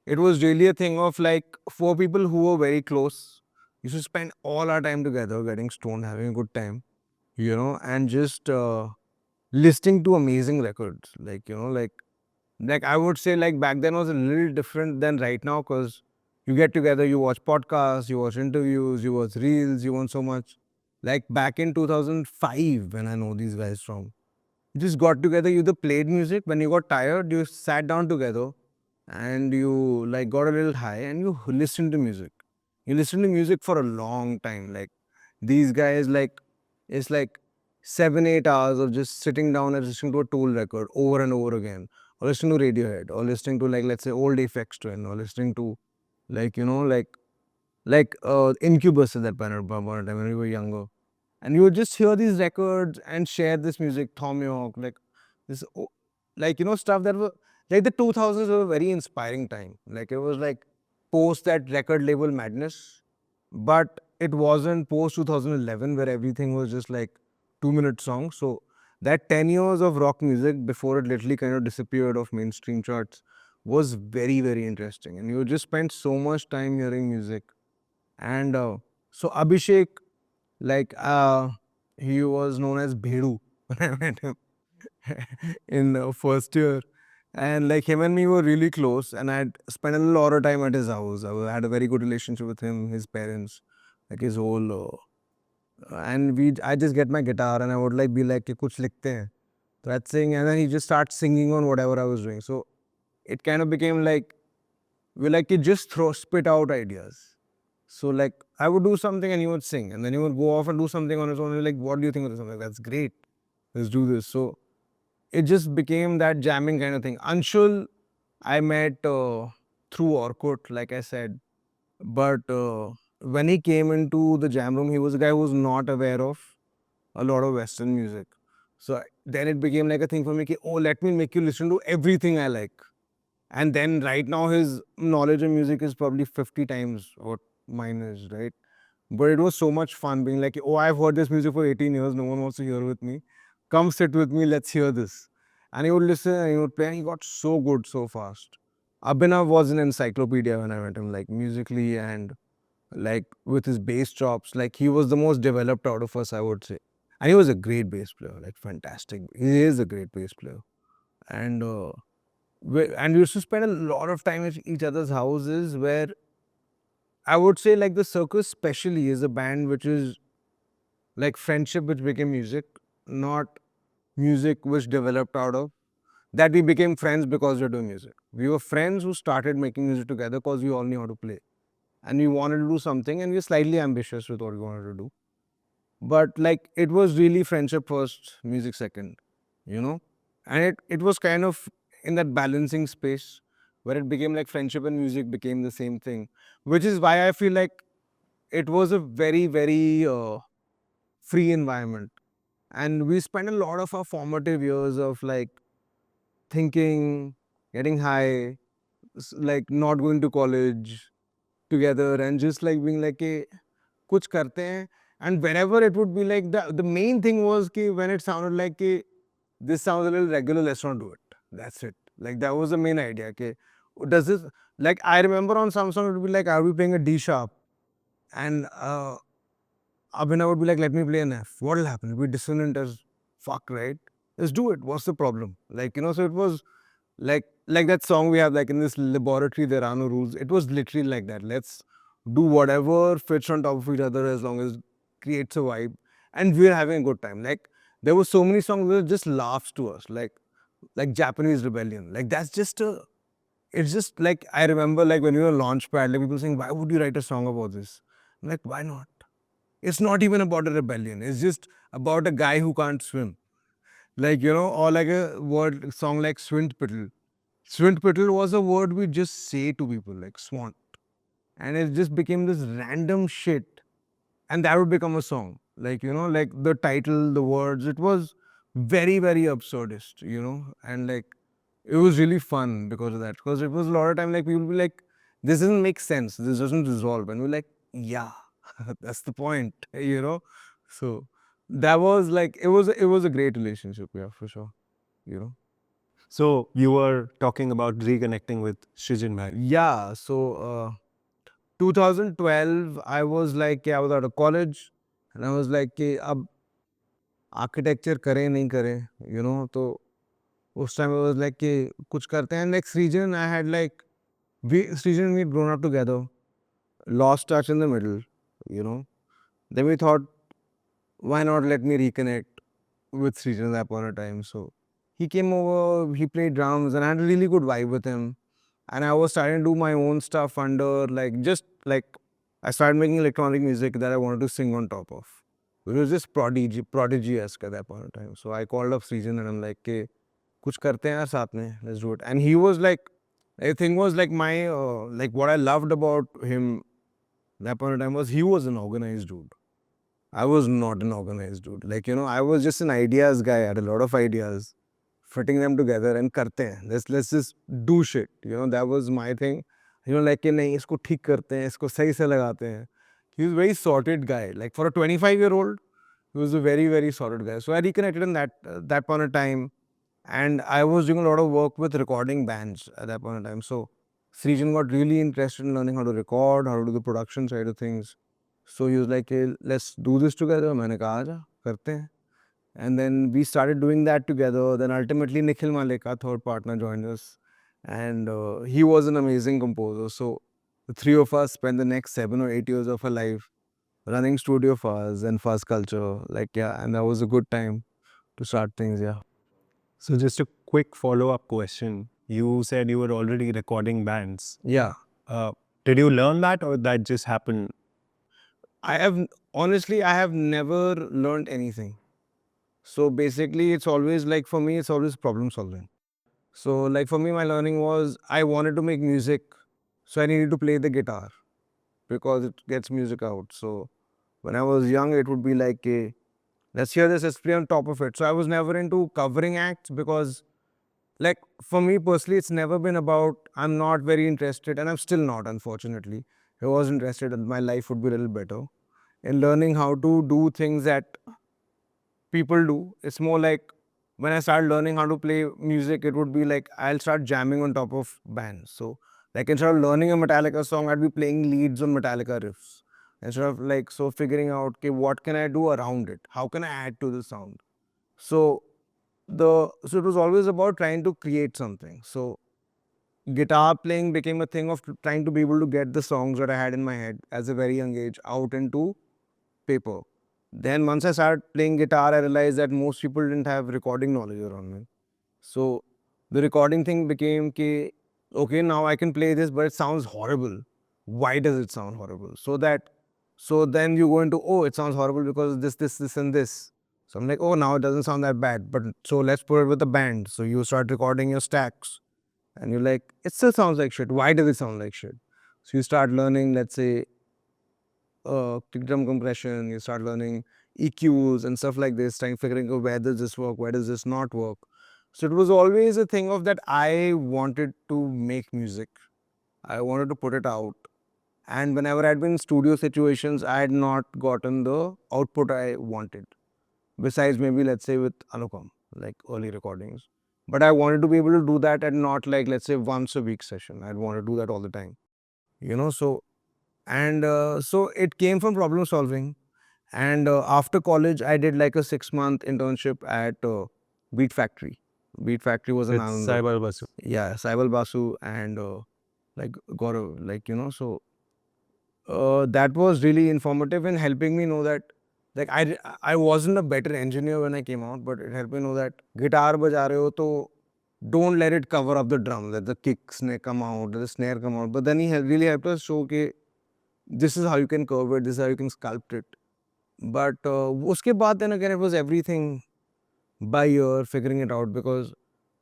it was really a thing of like four people who were very close. Used to spend all our time together, getting stoned, having a good time, and just listening to amazing records. Like I would say like back then was a little different than right now because you get together, you watch podcasts, you watch interviews, you watch reels, you want so much. Like back in 2005 when I know these guys from, you just got together, you either played music, when you got tired, you sat down together and you like got a little high and you listened to music. You listen to music for a long time. Like these guys like it's like 7-8 hours of just sitting down and listening to a Tool record over and over again, or listening to Radiohead, or listening to like let's say old Aphex Twin, or listening to like Incubus at that point of time when we were younger, and you would just hear these records and share this music, Tom York, like this, stuff that were like the 2000s were a very inspiring time. Like it was like post that record label madness, but it wasn't post 2011 where everything was just like 2-minute songs. So that 10 years of rock music before it literally kind of disappeared off mainstream charts was very, very interesting. And you just spent so much time hearing music. And so Abhishek, like he was known as Bhedu when I met him in first year. And like him and me were really close, and I'd spent a lot of time at his house. Had a very good relationship with him, his parents, like his whole. And I just get my guitar and I would like be like, "Ki kuch likhte hain." So I'd sing, and then he just starts singing on whatever I was doing. So it kind of became like we like to just spit out ideas. So like I would do something and he would sing, and then he would go off and do something on his own. Like, what do you think of this? I'm like, that's great. Let's do this. So it just became that jamming kind of thing. Anshul, I met through Orkut, like I said. But when he came into the jam room, he was a guy who was not aware of a lot of Western music. So then it became like a thing for me, ki, oh, let me make you listen to everything I like. And then right now his knowledge of music is probably 50 times what mine is, right? But it was so much fun being like, oh, I've heard this music for 18 years. No one wants to hear with me. Come sit with me. Let's hear this. And he would listen and he would play, and he got so good so fast. Abhinav was an encyclopedia when I met him, like musically and like with his bass chops. Like he was the most developed out of us, I would say. And he was a great bass player, like fantastic. He is a great bass player. And we used to spend a lot of time at each other's houses where I would say like the Circus especially is a band which is like friendship which became music, not music which developed out of that we became friends because we're doing music. We were friends who started making music together because we all knew how to play. And we wanted to do something and we were slightly ambitious with what we wanted to do. But like it was really friendship first, music second, you know? And it was kind of in that balancing space where it became like friendship and music became the same thing, which is why I feel like it was a very, very free environment. And we spent a lot of our formative years of like thinking, getting high, like not going to college together and just like being like, hey, kuch karte hain. And whenever it would be like the main thing was ki when it sounded like ki, this sounds a little regular, let's not do it. That's it. Like that was the main idea. Okay, does this like I remember on some song it would be like, are we playing a D sharp? And Abhinav would be like, let me play an F. What will happen? It'll be dissonant as fuck, right? Let's do it. What's the problem? Like, so it was like that song we have, like in this laboratory, there are no rules. It was literally like that. Let's do whatever fits on top of each other as long as creates a vibe. And we're having a good time. Like there were so many songs that were just laughs to us, like Japanese Rebellion. Like that's just a it's just like I remember like when we were Launchpad, like people saying, why would you write a song about this? I'm like, why not? It's not even about a rebellion. It's just about a guy who can't swim. Like, or like a word song like Swintpittle. Swintpittle was a word we just say to people like swant. And it just became this random shit. And that would become a song. Like, like the title, the words, it was very, very absurdist, you know, and like it was really fun because of that. Because it was a lot of time like people will be like, this doesn't make sense, this doesn't resolve. And we're like, yeah, that's the point, you know. So that was like it was a great relationship, yeah, for sure. You know. So you were talking about reconnecting with Srijan Mahajan. Yeah. So 2012, I was like, I was out of college, and I was like, अब architecture करें नहीं करें, you know. तो उस time I was like कि कुछ करते हैं. Like Srijan, I had like Srijan, we'd grown up together, lost touch in the middle, you know. Then we thought, why not let me reconnect with Srijan at that point of time. So he came over, he played drums, and I had a really good vibe with him. And I was starting to do my own stuff under like just like I started making electronic music that I wanted to sing on top of. It was just prodigy-esque at that point of time. So I called up Srijan and I'm like, "के कुछ करते हैं यार साथ में, let's do it." And he was like, the thing was like my like what I loved about him that point of time was he was an organized dude. I was not an organized dude. Like, you know, I was just an ideas guy. I had a lot of ideas, fitting them together and karte hain. Let's just do shit. You know, that was my thing. You know, like कि नहीं इसको ठीक करते हैं, इसको सही से लगाते हैं. He was a very sorted guy. Like for a 25-year-old, he was a very, very sorted guy. So I reconnected in that point of time, and I was doing a lot of work with recording bands at that point of time. So Srijan got really interested in learning how to record, how to do the production side of things. So he was like, hey, let's do this together. मैंने कहा आजा करते हैं. And then we started doing that together. Then ultimately Nikhil Malika, third partner, joined us. And he was an amazing composer. So the three of us spent the next 7 or 8 years of our life running Studio Fuzz and Fuzz Culture. Like, yeah, and that was a good time to start things, yeah. So just a quick follow-up question. You said you were already recording bands. Yeah. Did you learn that or that just happened? Honestly, I have never learned anything. So basically, it's always like, for me, it's always problem solving. So like for me, my learning was I wanted to make music. So I needed to play the guitar because it gets music out. So when I was young, it would be like, let's hear this, let's play on top of it. So I was never into covering acts because, like, for me personally, it's never been about, I'm not very interested, and I'm still not, unfortunately. If I was interested, my life would be a little better in learning how to do things that people do. It's more like when I started learning how to play music, it would be like I'll start jamming on top of bands. So, like, instead of learning a Metallica song, I'd be playing leads on Metallica riffs. Instead of like, so figuring out, okay, what can I do around it? How can I add to the sound? So, so it was always about trying to create something. So, guitar playing became a thing of trying to be able to get the songs that I had in my head as a very young age out into paper. Then once I started playing guitar, I realized that most people didn't have recording knowledge around me. So the recording thing became ki, okay, now I can play this, but it sounds horrible. Why does it sound horrible? So then you go into, oh, it sounds horrible because this, and this. So I'm like, oh, now it doesn't sound that bad. But so let's put it with a band. So you start recording your stacks and you're like, it still sounds like shit. Why does it sound like shit? So you start learning, let's say, kick drum compression, you start learning EQs and stuff like this, trying figuring out where does this work, where does this not work. So it was always a thing of that I wanted to make music. I wanted to put it out. And whenever I'd been in studio situations, I had not gotten the output I wanted. Besides maybe let's say with Anupam, like early recordings. But I wanted to be able to do that and not like let's say once a week session. I'd want to do that all the time. You know, so and so it came from problem solving. And after college, I did like a 6-month internship at Beat Factory. Beat Factory was an With Ananda. Cyber Basu. Yeah, Saibal Basu and like Gaurav, like, you know, so that was really informative in helping me know that, like, I wasn't a better engineer when I came out, but it helped me know that guitar baja rahe ho to don't let it cover up the drum, let the kicks come out, let the snare come out. But then he really helped us show that this is how you can curve it, this is how you can sculpt it. But uske baad then again it was everything by ear, figuring it out, because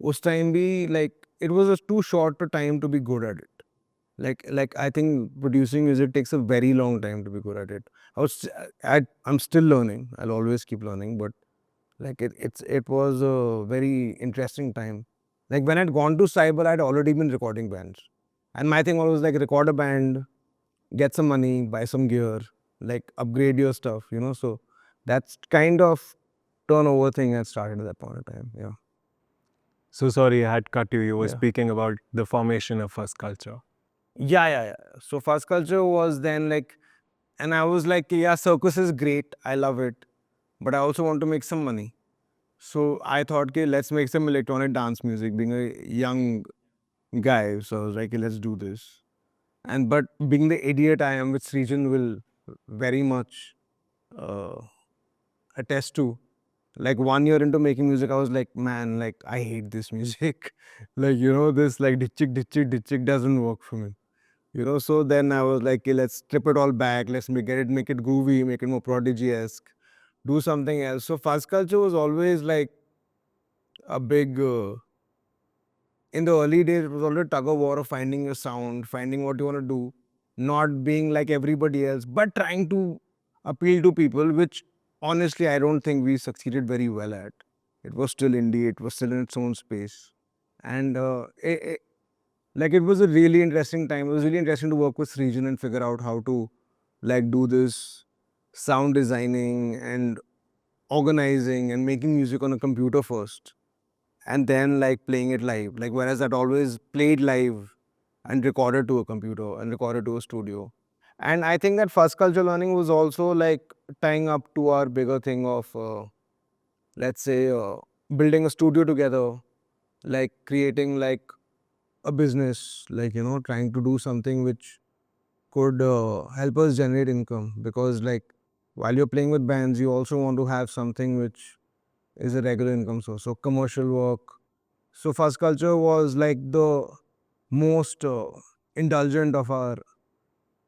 us time bhi like it was just too short a time to be good at it. Like I think producing music takes a very long time to be good at it. I'm still learning. I'll always keep learning, but Like it was a very interesting time. Like when I'd gone to cyber, I'd already been recording bands, and my thing was like record a band, get some money, buy some gear, like upgrade your stuff, you know. So that's kind of turnover thing that started at that point of time. Yeah. So sorry, I had cut you. You were Yeah. speaking about the formation of First Culture. Yeah. So fast culture was then like, and I was like, yeah, circus is great. I love it. But I also want to make some money. So I thought, okay, let's make some electronic dance music, being a young guy. So I was like, okay, let's do this. And but being the idiot I am, which Srijan will very much uh, attest to. Like 1 year into making music, I was like, man, like I hate this music. Like, you know, this like ditchik doesn't work for me. You know, so then I was like, okay, let's strip it all back. Let's make it groovy, make it more prodigy-esque, do something else. So fast culture was always like a big in the early days, it was always tug of war of finding your sound, finding what you want to do, not being like everybody else, but trying to appeal to people, which honestly I don't think we succeeded very well at. It was still indie, it was still in its own space. And like it was a really interesting time. It was really interesting to work with Srijan and figure out how to like do this sound designing and organizing and making music on a computer first and then like playing it live. Like whereas I'd always played live and recorded to a computer and recorded to a studio. And I think that first culture learning was also like tying up to our bigger thing of let's say building a studio together, like creating like a business, like you know, trying to do something which could help us generate income because like while you're playing with bands, you also want to have something which is a regular income source. So commercial work. So fast culture was like the most indulgent of our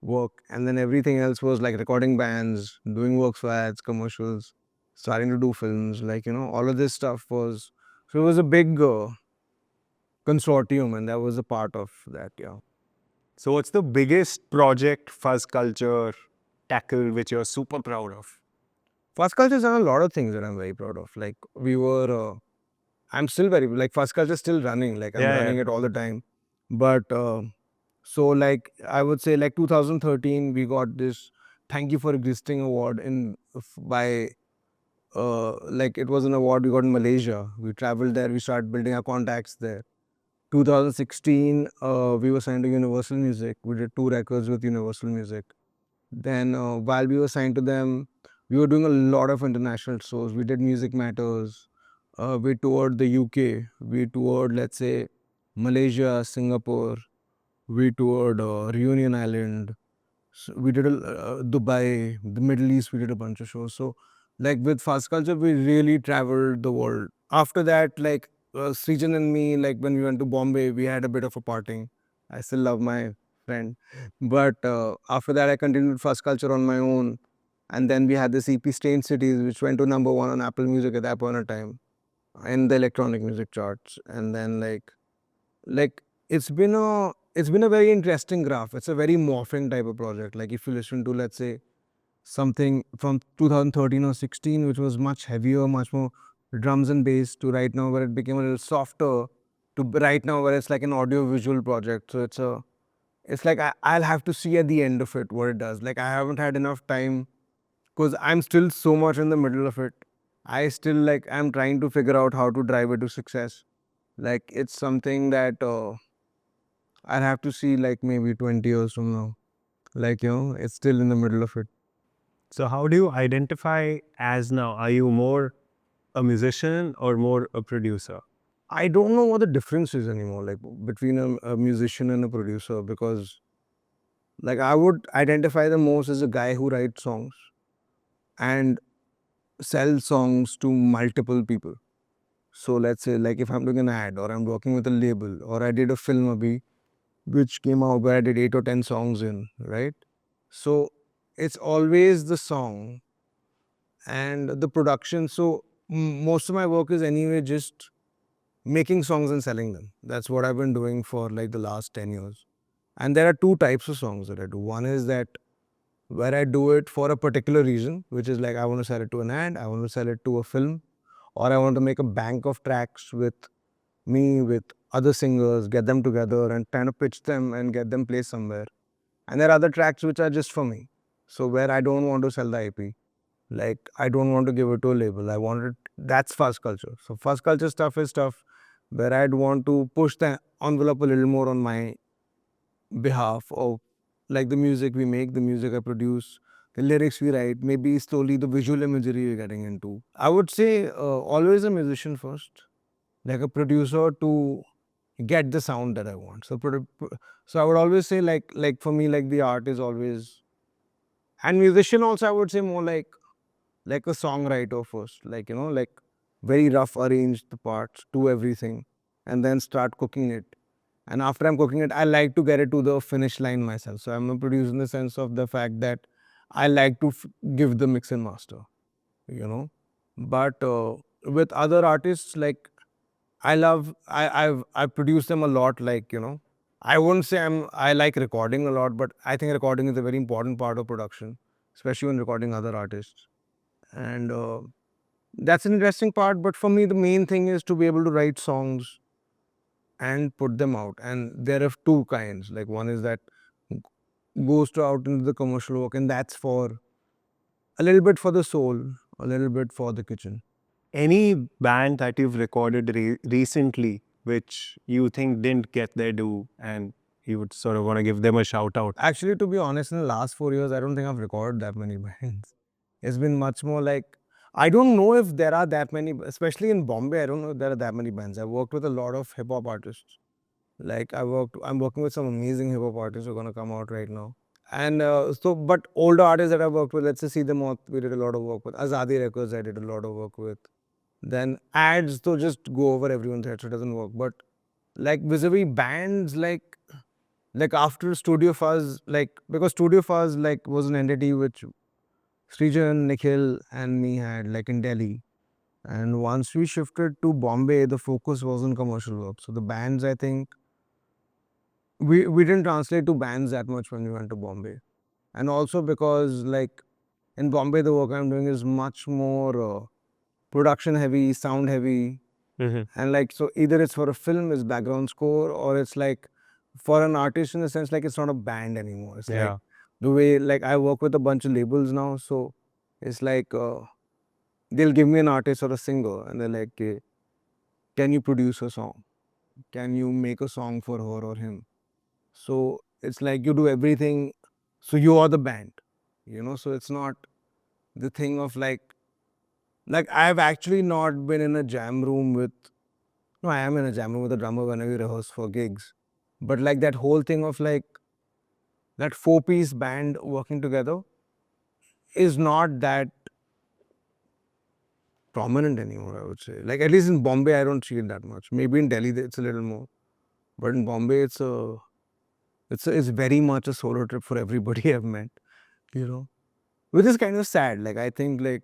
work, and then everything else was like recording bands, doing works for ads, commercials, starting to do films. Like you know, all of this stuff was so it was a big consortium, and that was a part of that. Yeah. So what's the biggest project First Culture tackled which you're super proud of? Fast culture's done a lot of things that I'm very proud of. Like we were I'm still very like fast culture is still running. Like I'm Yeah, running yeah. it all the time. But so like I would say like 2013 we got this thank you for existing award in by like it was an award we got in Malaysia. We traveled there. We started building our contacts there. 2016 we were signed to Universal Music. We did 2 records with Universal Music. Then while we were signed to them, we were doing a lot of international shows. We did Music Matters. We toured the UK. We toured, let's say, Malaysia, Singapore. We toured Reunion Island. So we did Dubai, the Middle East. We did a bunch of shows. So, like with Fast Culture, we really traveled the world. After that, like Srijan and me, like when we went to Bombay, we had a bit of a parting. I still love my friend, but after that, I continued Fast Culture on my own, and then we had this EP Strange Cities, which went to #1 on Apple Music at that point of time in the electronic music charts, and then like it's been a very interesting graph. It's a very morphing type of project. Like if you listen to let's say something from 2013 or 16, which was much heavier, much more drums and bass, to right now where it became a little softer, to right now where it's like an audio visual project. So it's like I'll have to see at the end of it what it does. Like I haven't had enough time because I'm still so much in the middle of it. I still like I'm trying to figure out how to drive it to success. Like it's something that I'll have to see like maybe 20 years from now. Like, you know, it's still in the middle of it. So how do you identify as now? Are you more a musician or more a producer? I don't know what the difference is anymore, like between a musician and a producer, because like I would identify the most as a guy who writes songs and sells songs to multiple people. So let's say like if I'm doing an ad or I'm working with a label or I did a film abhi, which came out where I did 8 or 10 songs in, right? So it's always the song and the production. So most of my work is anyway just making songs and selling them. That's what I've been doing for like the last 10 years. And there are two types of songs that I do. One is that where I do it for a particular reason, which is like I want to sell it to an ad, I want to sell it to a film, or I want to make a bank of tracks with me, with other singers, get them together and kind of pitch them and get them placed somewhere. And there are other tracks which are just for me. So where I don't want to sell the IP. Like I don't want to give it to a label. I want it, that's fast culture. So fast culture stuff is stuff where I'd want to push the envelope a little more on my behalf of like the music we make, the music I produce, the lyrics we write, maybe slowly the visual imagery we're getting into. I would say always a musician first, like a producer to get the sound that I want. So I would always say like for me like the art is always, and musician also I would say more like a songwriter first, like like very rough arrange the parts, do everything, and then start cooking it. And after I'm cooking it, I like to get it to the finish line myself. So I'm a producer in the sense of the fact that I like to give the mix and master, you know. But with other artists, like I've produced them a lot. Like I wouldn't say I like recording a lot, but I think recording is a very important part of production, especially when recording other artists. And that's an interesting part. But for me, the main thing is to be able to write songs and put them out. And there are two kinds. Like one is that goes to out into the commercial work, and that's for a little bit for the soul, a little bit for the kitchen. Any band that you've recorded recently which you think didn't get their due and you would sort of want to give them a shout out? Actually, to be honest, in the last 4 years, I don't think I've recorded that many bands. It's been much more like, I don't know if there are that many, especially in Bombay, I don't know if there are that many bands. I've worked with a lot of hip hop artists. Like I'm working with some amazing hip hop artists who are going to come out right now. And but older artists that I've worked with, let's just see them all, we did a lot of work with. Azadi Records, I did a lot of work with. Then ads, to just go over everyone's head, so it doesn't work. But like vis-a-vis bands, like after Studio Fuzz, like because Studio Fuzz like was an entity which Srijan, Nikhil, and me had like in Delhi. And once we shifted to Bombay, the focus was on commercial work. So the bands, I think, we didn't translate to bands that much when we went to Bombay. And also because like in Bombay, the work I'm doing is much more production heavy, sound heavy. And like, so either it's for a film, it's background score, or it's like for an artist in the sense like it's not a band anymore. It's like Yeah. the way, like I work with a bunch of labels now. So it's like they'll give me an artist or a singer and they're like, "Okay, can you produce a song? Can you make a song for her or him?" So it's like you do everything. So you are the band, so it's not the thing of like I've actually not been in a jam room with, no, I am in a jam room with a drummer when we rehearse for gigs. But like that whole thing of like that four-piece band working together is not that prominent anymore, I would say. Like at least in Bombay, I don't see it that much. Maybe in Delhi, it's a little more. But in Bombay, it's very much a solo trip for everybody I've met, which is kind of sad. Like I think like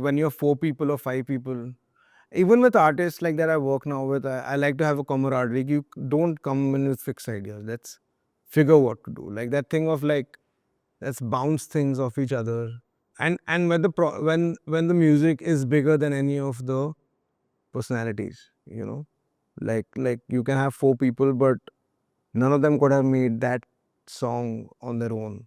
when you're four people or five people, even with artists like that I work now with, I like to have a camaraderie. You don't come in with fixed ideas. Let's figure what to do. Like that thing of like, let's bounce things off each other. And when when the music is bigger than any of the personalities, like you can have four people, but none of them could have made that song on their own.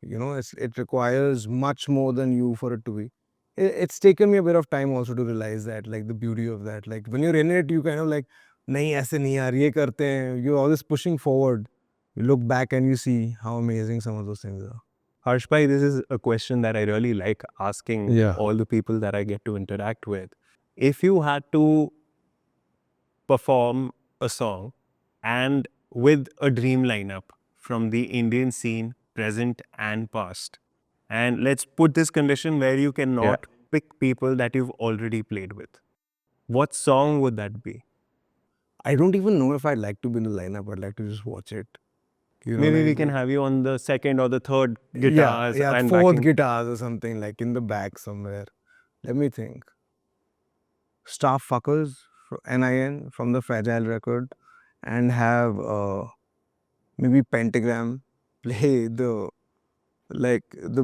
It requires much more than you for it to be. It's taken me a bit of time also to realize that, like the beauty of that. Like when you're in it, you kind of like, nahi aise nahi yaar, ye karte hain. You're always pushing forward. You look back and you see how amazing some of those things are. Harsh bhai, this is a question that I really like asking Yeah. all the people that I get to interact with. If you had to perform a song and with a dream lineup from the Indian scene, present and past, and let's put this condition where you cannot pick people that you've already played with, what song would that be? I don't even know if I'd like to be in the lineup. I'd like to just watch it. Maybe we can have you on the second or the third Yeah, guitars yeah, and fourth backing. guitars or something like in the back somewhere. Let me think. Staff Fuckers, NIN from the Fragile record, and have maybe Pentagram play the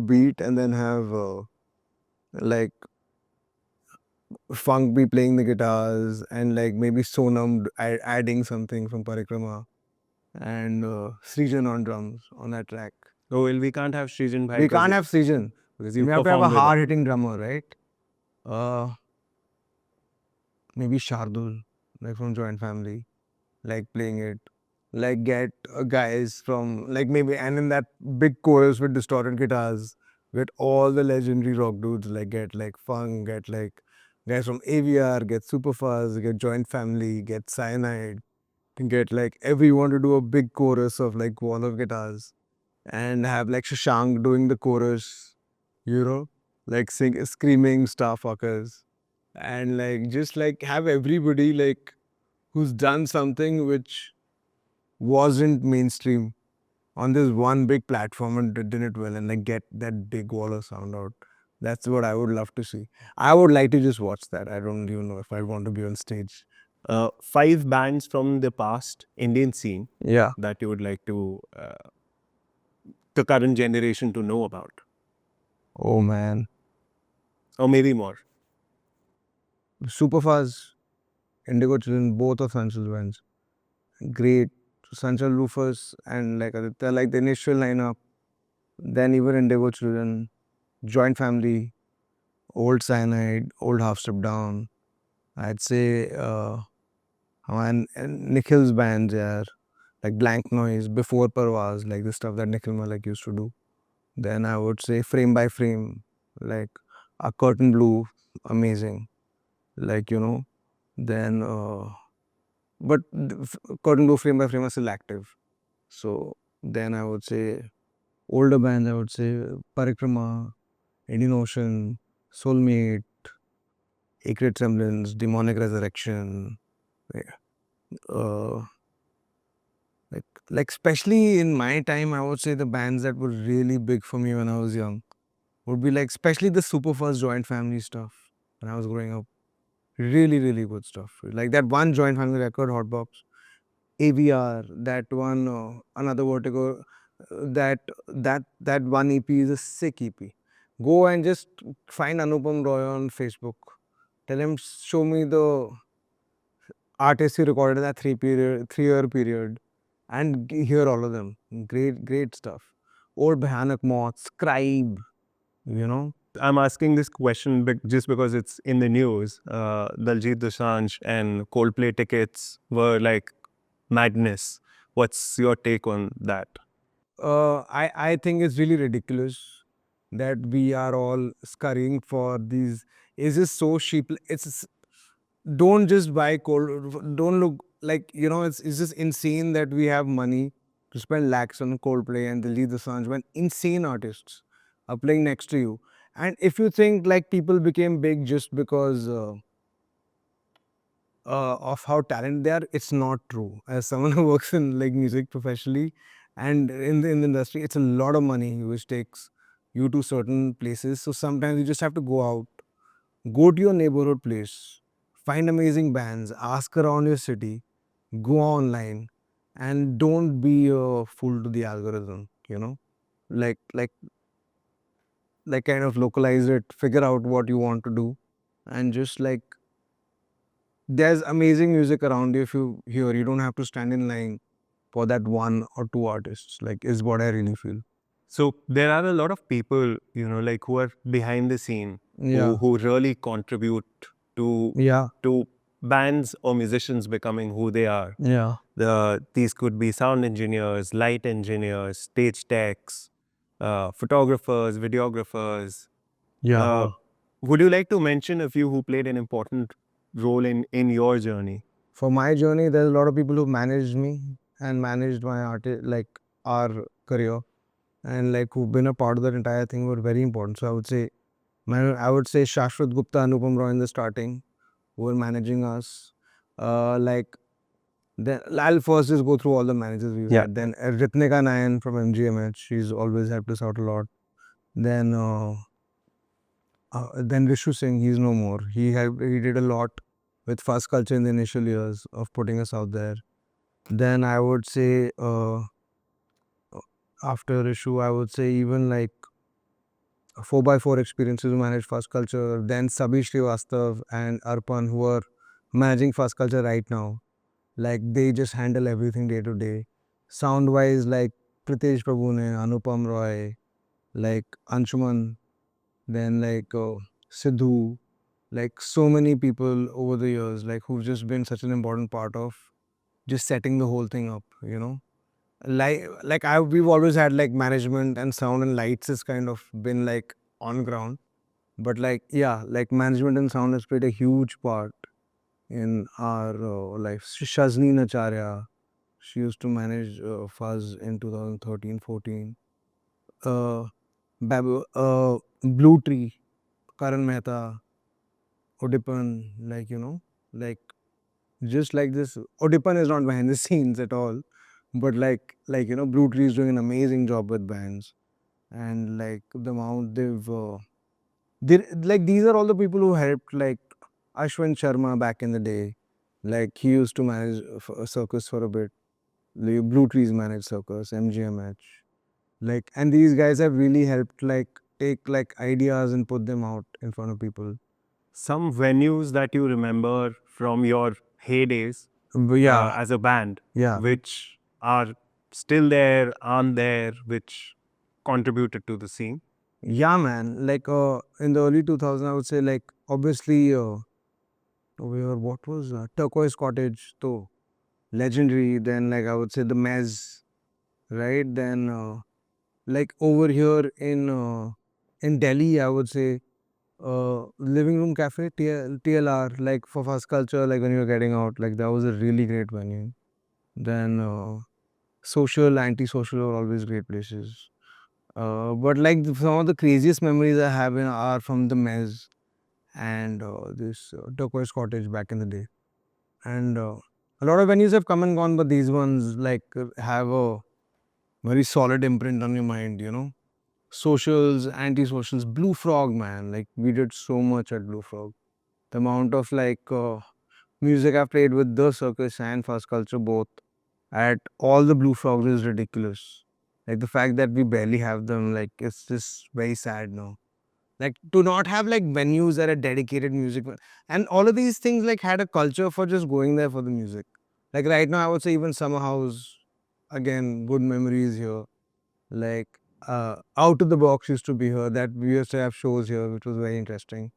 beat, and then have like Funk be playing the guitars, and like maybe Sonam adding something from Parikrama, and Srijan on drums on that track. Oh, well, we can't have Srijan bhai We can't have Srijan. because We you have to have a performed with him. hard hitting drummer, right? Maybe Shardul, like from Joint Family, like playing it. Like get guys from like maybe, and in that big chorus with distorted guitars, get all the legendary rock dudes, like get like Funk, get like guys from AVR, get Superfuzz, get Joint Family, get Cyanide, get like everyone to do a big chorus of like wall of guitars, and have like Shashank doing the chorus, you know, like screaming starfuckers, and like just like have everybody like who's done something which wasn't mainstream on this one big platform and did it well, and like get that big wall of sound out. That's what I would love to see. I would like to just watch that. I don't even know if I want to be on stage. 5 bands from the past Indian scene Yeah. that you would like to the current generation to know about, Oh man. or maybe more. Superfuzz, Indigo Children, both of Sanchal bands. Great. Sanchal Rufus and like Aditya, like the initial lineup. Then even Indigo Children, Joint Family, Old Cyanide, Old Half Step Down. I'd say and Nikhil's bands, yeah, like Blank Noise, Before Parvaz, like the stuff that Nikhil Malik used to do. Then I would say Frame by Frame, like a Curtain Blue, amazing. Like, you know, then, but Curtain Blue, Frame by Frame are still active. So then I would say older bands, I would say Parikrama, Indian Ocean, Soulmate, Acrid Semblance, Demonic Resurrection, yeah, uh, like especially in my time, I would say the bands that were really big for me when I was young would be like especially the super first Joint Family stuff when I was growing up. Really, really good stuff. Like that one Joint Family record, Hotbox, AVR, that one, another Vertigo, that one EP is a sick EP. Go and just find Anupam Roy on Facebook. Tell him show me the artists he recorded in that 3 year period, and hear all of them. Great, great stuff. Old Bhayanak Moth, Scribe, you know. I'm asking this question just because it's in the news. Daljit Dosanjh and Coldplay tickets were like madness. What's your take on that? I think it's really ridiculous that we are all scurrying for these. It's just so cheap. Don't just buy cold. Don't look like, you know. It's just insane that we have money to spend lakhs on Coldplay and Diljit Dosanjh when insane artists are playing next to you. And if you think like people became big just because of how talented they are, it's not true. As someone who works in like music professionally and in the industry, it's a lot of money which takes you to certain places. So sometimes you just have to go out, go to your neighborhood place, find amazing bands, ask around your city, go online, and don't be a fool to the algorithm. You know, like like like kind of localize it, figure out what you want to do, and just like there's amazing music around you. If you hear, you don't have to stand in line for that one or two artists, like is what I really feel. So there are a lot of people, like who are behind the scene, Yeah. who really contribute to Yeah. to bands or musicians becoming who they are. Yeah. These could be sound engineers, light engineers, stage techs, photographers, videographers. Yeah. Would you like to mention a few who played an important role in your journey? For my journey, there's a lot of people who managed me and managed my like our career, and like who've been a part of that entire thing were very important. So I would say Shashwat Gupta, Anupam Roy in the starting, who were managing us. Like then I'll first just go through all the managers we've Yeah. had. Then Ritnika Nayan from MGMH, she's always helped us out a lot. Then Rishu Singh, he's no more. He did a lot with Fast Culture in the initial years of putting us out there. Then I would say after Rishu, I would say even like 4x4 experiences who manage Fast Culture, then Sabhi Srivastav and Arpan who are managing Fast Culture right now. Like they just handle everything day to day. Sound wise, like Pritesh Prabhu, Anupam Roy, like Anshuman, then like Sidhu, like so many people over the years, like who've just been such an important part of just setting the whole thing up, you know. We've always had like management and sound and lights has kind of been like on ground, but like yeah, like management and sound has played a huge part in our life. Shazni Acharya, she used to manage Fuzz in 2013-14. Uh, Blue Tree, Karan Mehta, Odipan, like you know, like just like this. Odipan is not behind the scenes at all, but like you know, Blue Tree is doing an amazing job with bands, and like the amount they like these are all the people who helped like Ashwin Sharma back in the day. Like he used to manage a circus for a bit. The Blue Trees managed Circus, MGMH. Like and these guys have really helped like take like ideas and put them out in front of people. Some venues that you remember from your heydays Yeah, as a band, yeah. which are still there, aren't there, which contributed to the scene? Yeah, man. Like in the early 2000s, I would say like obviously what was Turquoise Cottage, so legendary. Then like I would say the Mez, right? Then like over here in Delhi, I would say Living Room Cafe, TLR, like for Fast Culture, like when you were getting out, like that was a really great venue. Then Social, Antisocial are always great places. But like some of the craziest memories I have are from the Mez and this Turquoise Cottage back in the day. And a lot of venues have come and gone, but these ones like have a very solid imprint on your mind, you know. Socials, anti-socials, Blue Frog, man. Like we did so much at Blue Frog. The amount of like music I've played with the Circus and Fast Culture both at all the Blue Frogs is ridiculous. Like the fact that we barely have them, like it's just very sad now. Like to not have like venues that are dedicated music and all of these things like had a culture for just going there for the music. Like right now I would say even Summer House, again, good memories here. Like Out of the Box used to be here, that we used to have shows here, which was very interesting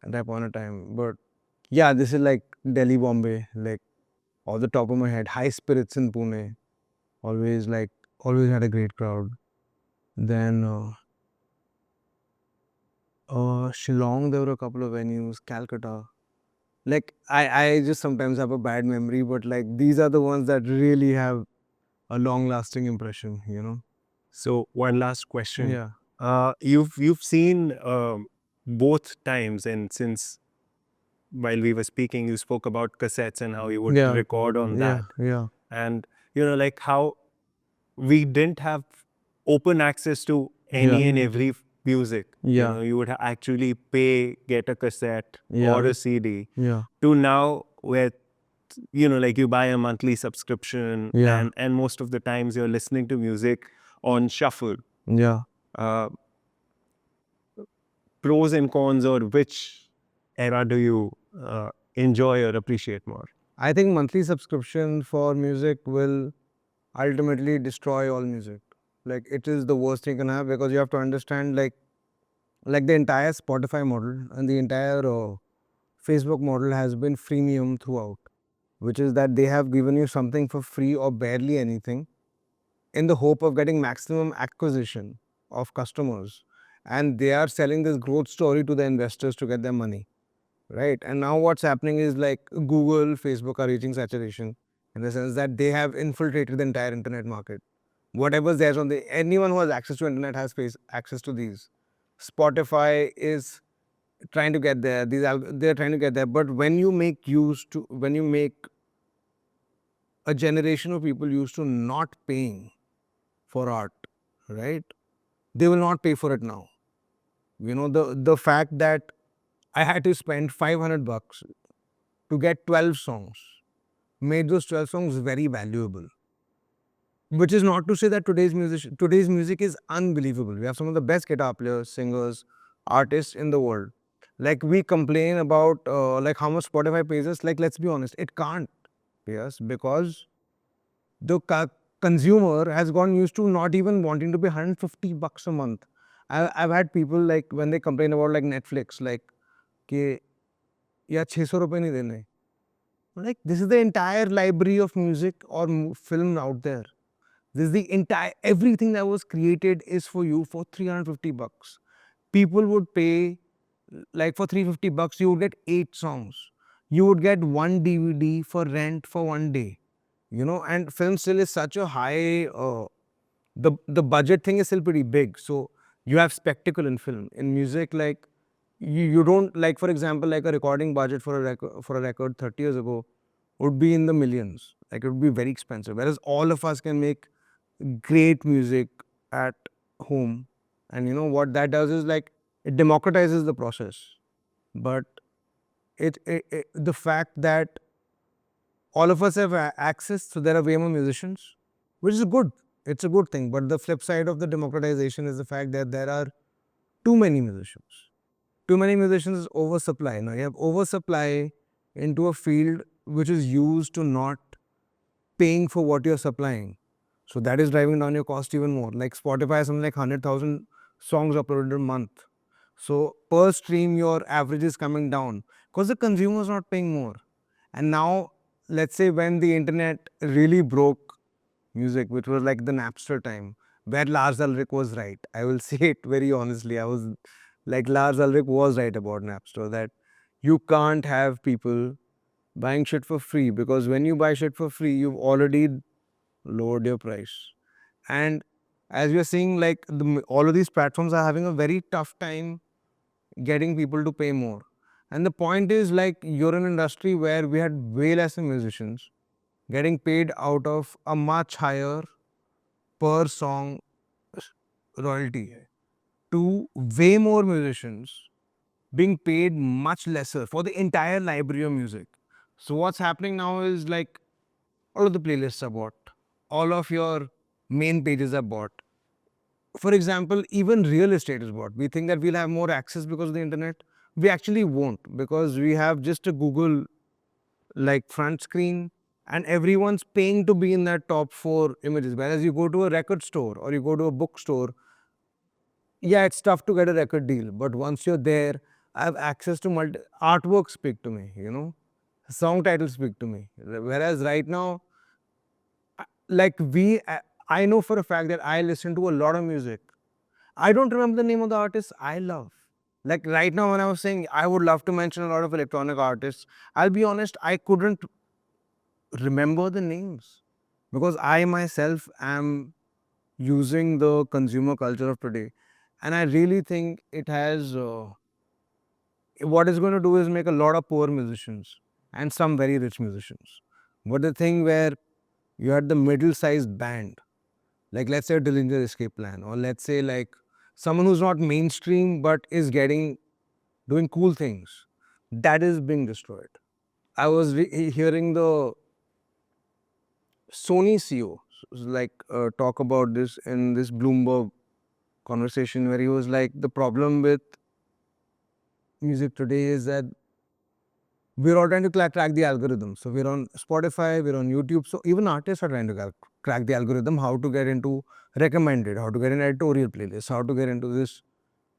at that point of time. But yeah, this is like Delhi, Bombay, like off the top of my head. High Spirits in Pune, always like always had a great crowd. Then Shillong, there were a couple of venues. Calcutta, like I just sometimes have a bad memory, but like these are the ones that really have a long lasting impression, you know. So one last question. Yeah, You've seen both times, and since while we were speaking, you spoke about cassettes and how you would yeah, record on yeah, that, yeah, and you know, like how we didn't have open access to yeah, any and every music. You yeah, know, you would actually pay, get a cassette or yeah, a CD. yeah, To now, where you know, like you buy a monthly subscription, yeah, and most of the times you're listening to music on shuffle. yeah. Uh, Pros and cons, or which era do you enjoy or appreciate more? I think monthly subscription for music will ultimately destroy all music. Like it is the worst thing you can have because you have to understand like the entire Spotify model and the entire Facebook model has been freemium throughout, which is that they have given you something for free or barely anything in the hope of getting maximum acquisition of customers. And they are selling this growth story to the investors to get their money, right? And now what's happening is like Google, Facebook are reaching saturation in the sense that they have infiltrated the entire internet market. Whatever's there on the anyone who has access to internet has access to these. Spotify is trying to get there. They're trying to get there. But when you make a generation of people used to not paying for art, right? They will not pay for it now. You know, the fact that I had to spend 500 bucks to get 12 songs made those 12 songs very valuable. Which is not to say that today's music is unbelievable. We have some of the best guitar players, singers, artists in the world. Like we complain about like how much Spotify pays us. Like let's be honest, it can't pay us because the consumer has gone used to not even wanting to pay $150 a month. I've had people like when they complain about like Netflix, like कि यार 600 रुपए नहीं देने. Like this is the entire library of music or film out there. This is the entire everything that was created is for you for $350. People would pay like for $350, you would get 8 songs. You would get one DVD for rent for one day. You know, and film still is such a high the budget thing is still pretty big. So you have spectacle in film. In music, like you don't like, for example, like a recording budget for a record 30 years ago would be in the millions. Like it would be very expensive. Whereas all of us can make great music at home. And you know what that does is like it democratizes the process. But the fact that all of us have access, so there are way more musicians, which is good. It's a good thing. But the flip side of the democratization is the fact that there are too many musicians. Too many musicians is oversupply. Now you have oversupply into a field which is used to not paying for what you're supplying. So that is driving down your cost even more. Like Spotify has something like 100,000 songs uploaded a month. So per stream, your average is coming down because the consumer is not paying more. And now, let's say when the internet really broke music, which was like the Napster time, where Lars Ulrich was right. I will say it very honestly. I was like, Lars Ulrich was right about Napster, that you can't have people buying shit for free, because when you buy shit for free, you've already lowered your price. And as we are seeing, like all of these platforms are having a very tough time getting people to pay more. And the point is, like, you're in an industry where we had way less musicians getting paid out of a much higher per song royalty to way more musicians being paid much lesser for the entire library of music. So what's happening now is like all of the playlists are bought, all of your main pages are bought. For example, even real estate is bought. We think that we'll have more access because of the internet. We actually won't, because we have just a Google like front screen and everyone's paying to be in that top 4 images. Whereas you go to a record store or you go to a bookstore, yeah, it's tough to get a record deal. But once you're there, I have access to artwork speak to me, you know, song titles speak to me. Whereas right now, like I know for a fact that I listen to a lot of music. I don't remember the name of the artist I love. Like right now, when I was saying I would love to mention a lot of electronic artists, I'll be honest, I couldn't remember the names because I myself am using the consumer culture of today. And I really think it has, what it's going to do is make a lot of poor musicians and some very rich musicians. But the thing where you had the middle sized band, like let's say a Dillinger Escape Plan, or let's say like someone who's not mainstream but is doing cool things, that is being destroyed. I was hearing the Sony CEO like talk about this in this Bloomberg conversation, where he was like, the problem with music today is that we're all trying to crack the algorithm. So we're on Spotify, we're on YouTube. So even artists are trying to crack the algorithm, how to get into recommended, how to get an editorial playlist, how to get into this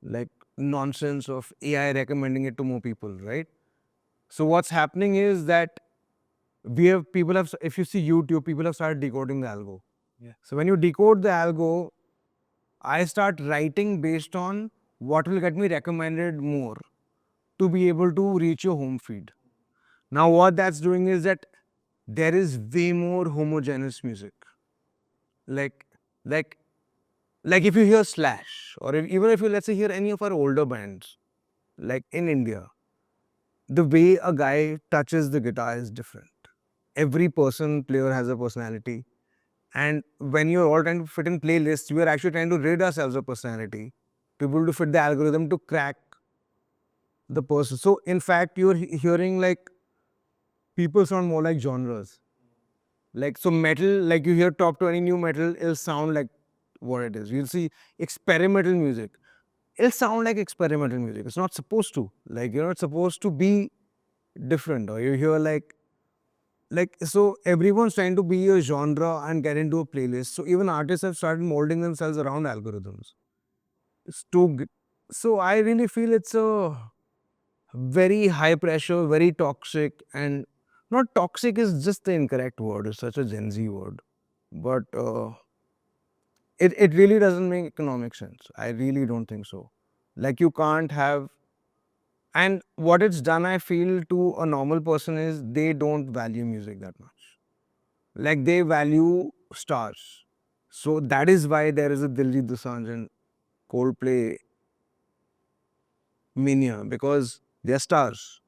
like nonsense of AI recommending it to more people, right? So what's happening is that people have, if you see YouTube, people have started decoding the algo. Yeah. So when you decode the algo, I start writing based on what will get me recommended more to be able to reach your home feed. Now what that's doing is that there is way more homogeneous music. Like, like, like if you hear Slash, or even if you, let's say, hear any of our older bands, like in India, the way a guy touches the guitar is different. Every player has a personality. And when you're all trying to fit in playlists, we are actually trying to rid ourselves of personality to be able to fit the algorithm to crack the person. So in fact, you're hearing like people sound more like genres. Like, so metal, like you hear top 20 new metal, it'll sound like what it is. You'll see experimental music. It'll sound like experimental music. It's not supposed to. Like, you're not supposed to be different. Or you hear like, so everyone's trying to be a genre and get into a playlist. So even artists have started molding themselves around algorithms. It's too, so I really feel it's a very high pressure, very toxic, and not toxic is just the incorrect word. It's such a Gen Z word. But it really doesn't make economic sense. I really don't think so. Like, you can't have, and what it's done, I feel, to a normal person is they don't value music that much. Like, they value stars. So that is why there is a Diljit Dosanjh and Coldplay mania, because they're stars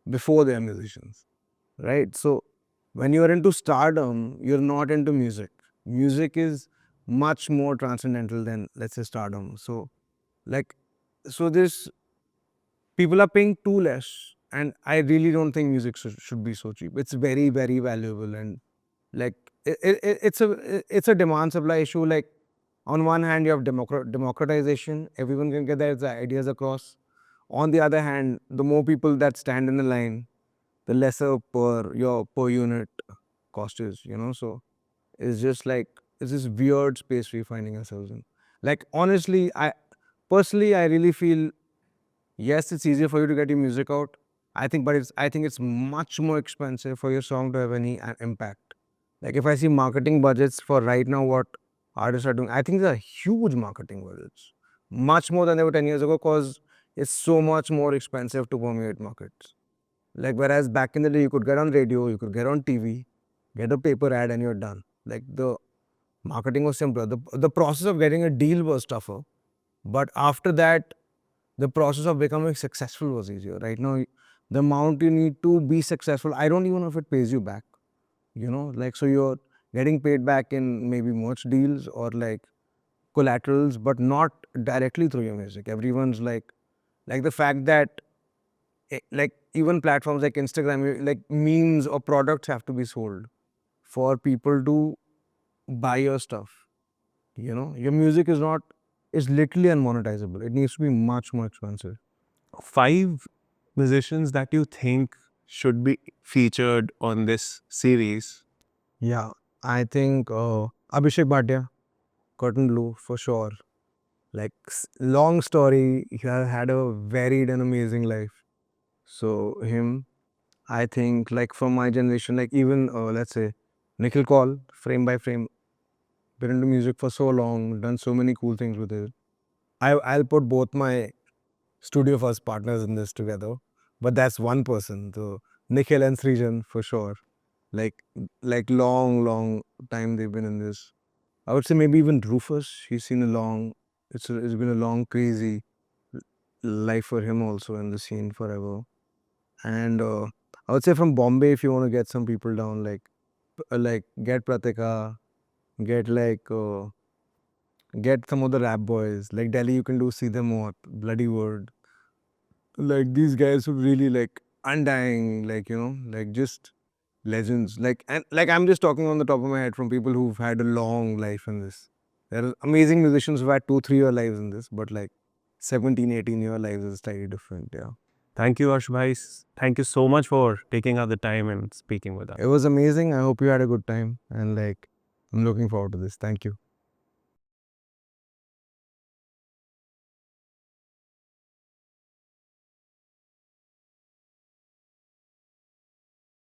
before they're musicians, right? So when you're into stardom, you're not into music. Music is much more transcendental than, let's say, stardom. So, like, so this people are paying too less, and I really don't think music should be so cheap. It's very, very valuable, and like it's a demand supply issue. Like, on one hand, you have democratization; everyone can get their ideas across. On the other hand, the more people that stand in the line, the lesser per unit cost is. So it's just like it's this weird space we're finding ourselves in. Like, honestly, I really feel, yes, it's easier for you to get your music out. I think it's much more expensive for your song to have any impact. Like, if I see marketing budgets for right now, what artists are doing, I think they're huge marketing budgets, much more than they were 10 years ago, because it's so much more expensive to permeate markets. Like, whereas back in the day, you could get on radio, you could get on TV, get a paper ad, and you're done. Like, the marketing was simpler. The process of getting a deal was tougher, but after that, the process of becoming successful was easier. Right now, the amount you need to be successful, I don't even know if it pays you back. Like, so you're getting paid back in maybe merch deals or like collaterals, but not directly through your music. Everyone's like the fact that like even platforms like Instagram, like memes or products have to be sold for people to buy your stuff. Your music is literally unmonetizable. It needs to be much more expensive. 5 musicians that you think should be featured on this series? Yeah, I think Abhishek Bhatia, Curtain Blue for sure. Like, long story, he had a varied and amazing life. So him, I think, like from my generation, like even let's say Nikhil Kaul, Frame by Frame, been into music for so long, done so many cool things with it. I'll put both my Studio First partners in this together, but that's one person. So Nikhil and Srijan for sure. Like like long time they've been in this. I would say maybe even Rufus. He's seen a long. It's been a long crazy life for him also in the scene forever. And I would say from Bombay, if you want to get some people down, like get Pratika, get get some of the rap boys. Like Delhi, you can do See Them What, Bloody Word. Like these guys who really like undying, like just legends. Like, and like I'm just talking on the top of my head from people who've had a long life in this. There are amazing musicians who've had 2, 3 year lives in this, but like 17, 18 year lives is slightly different. Yeah. Thank you, Arsh bhai. Thank you so much for taking out the time and speaking with us. It was amazing. I hope you had a good time, and like I'm looking forward to this. Thank you.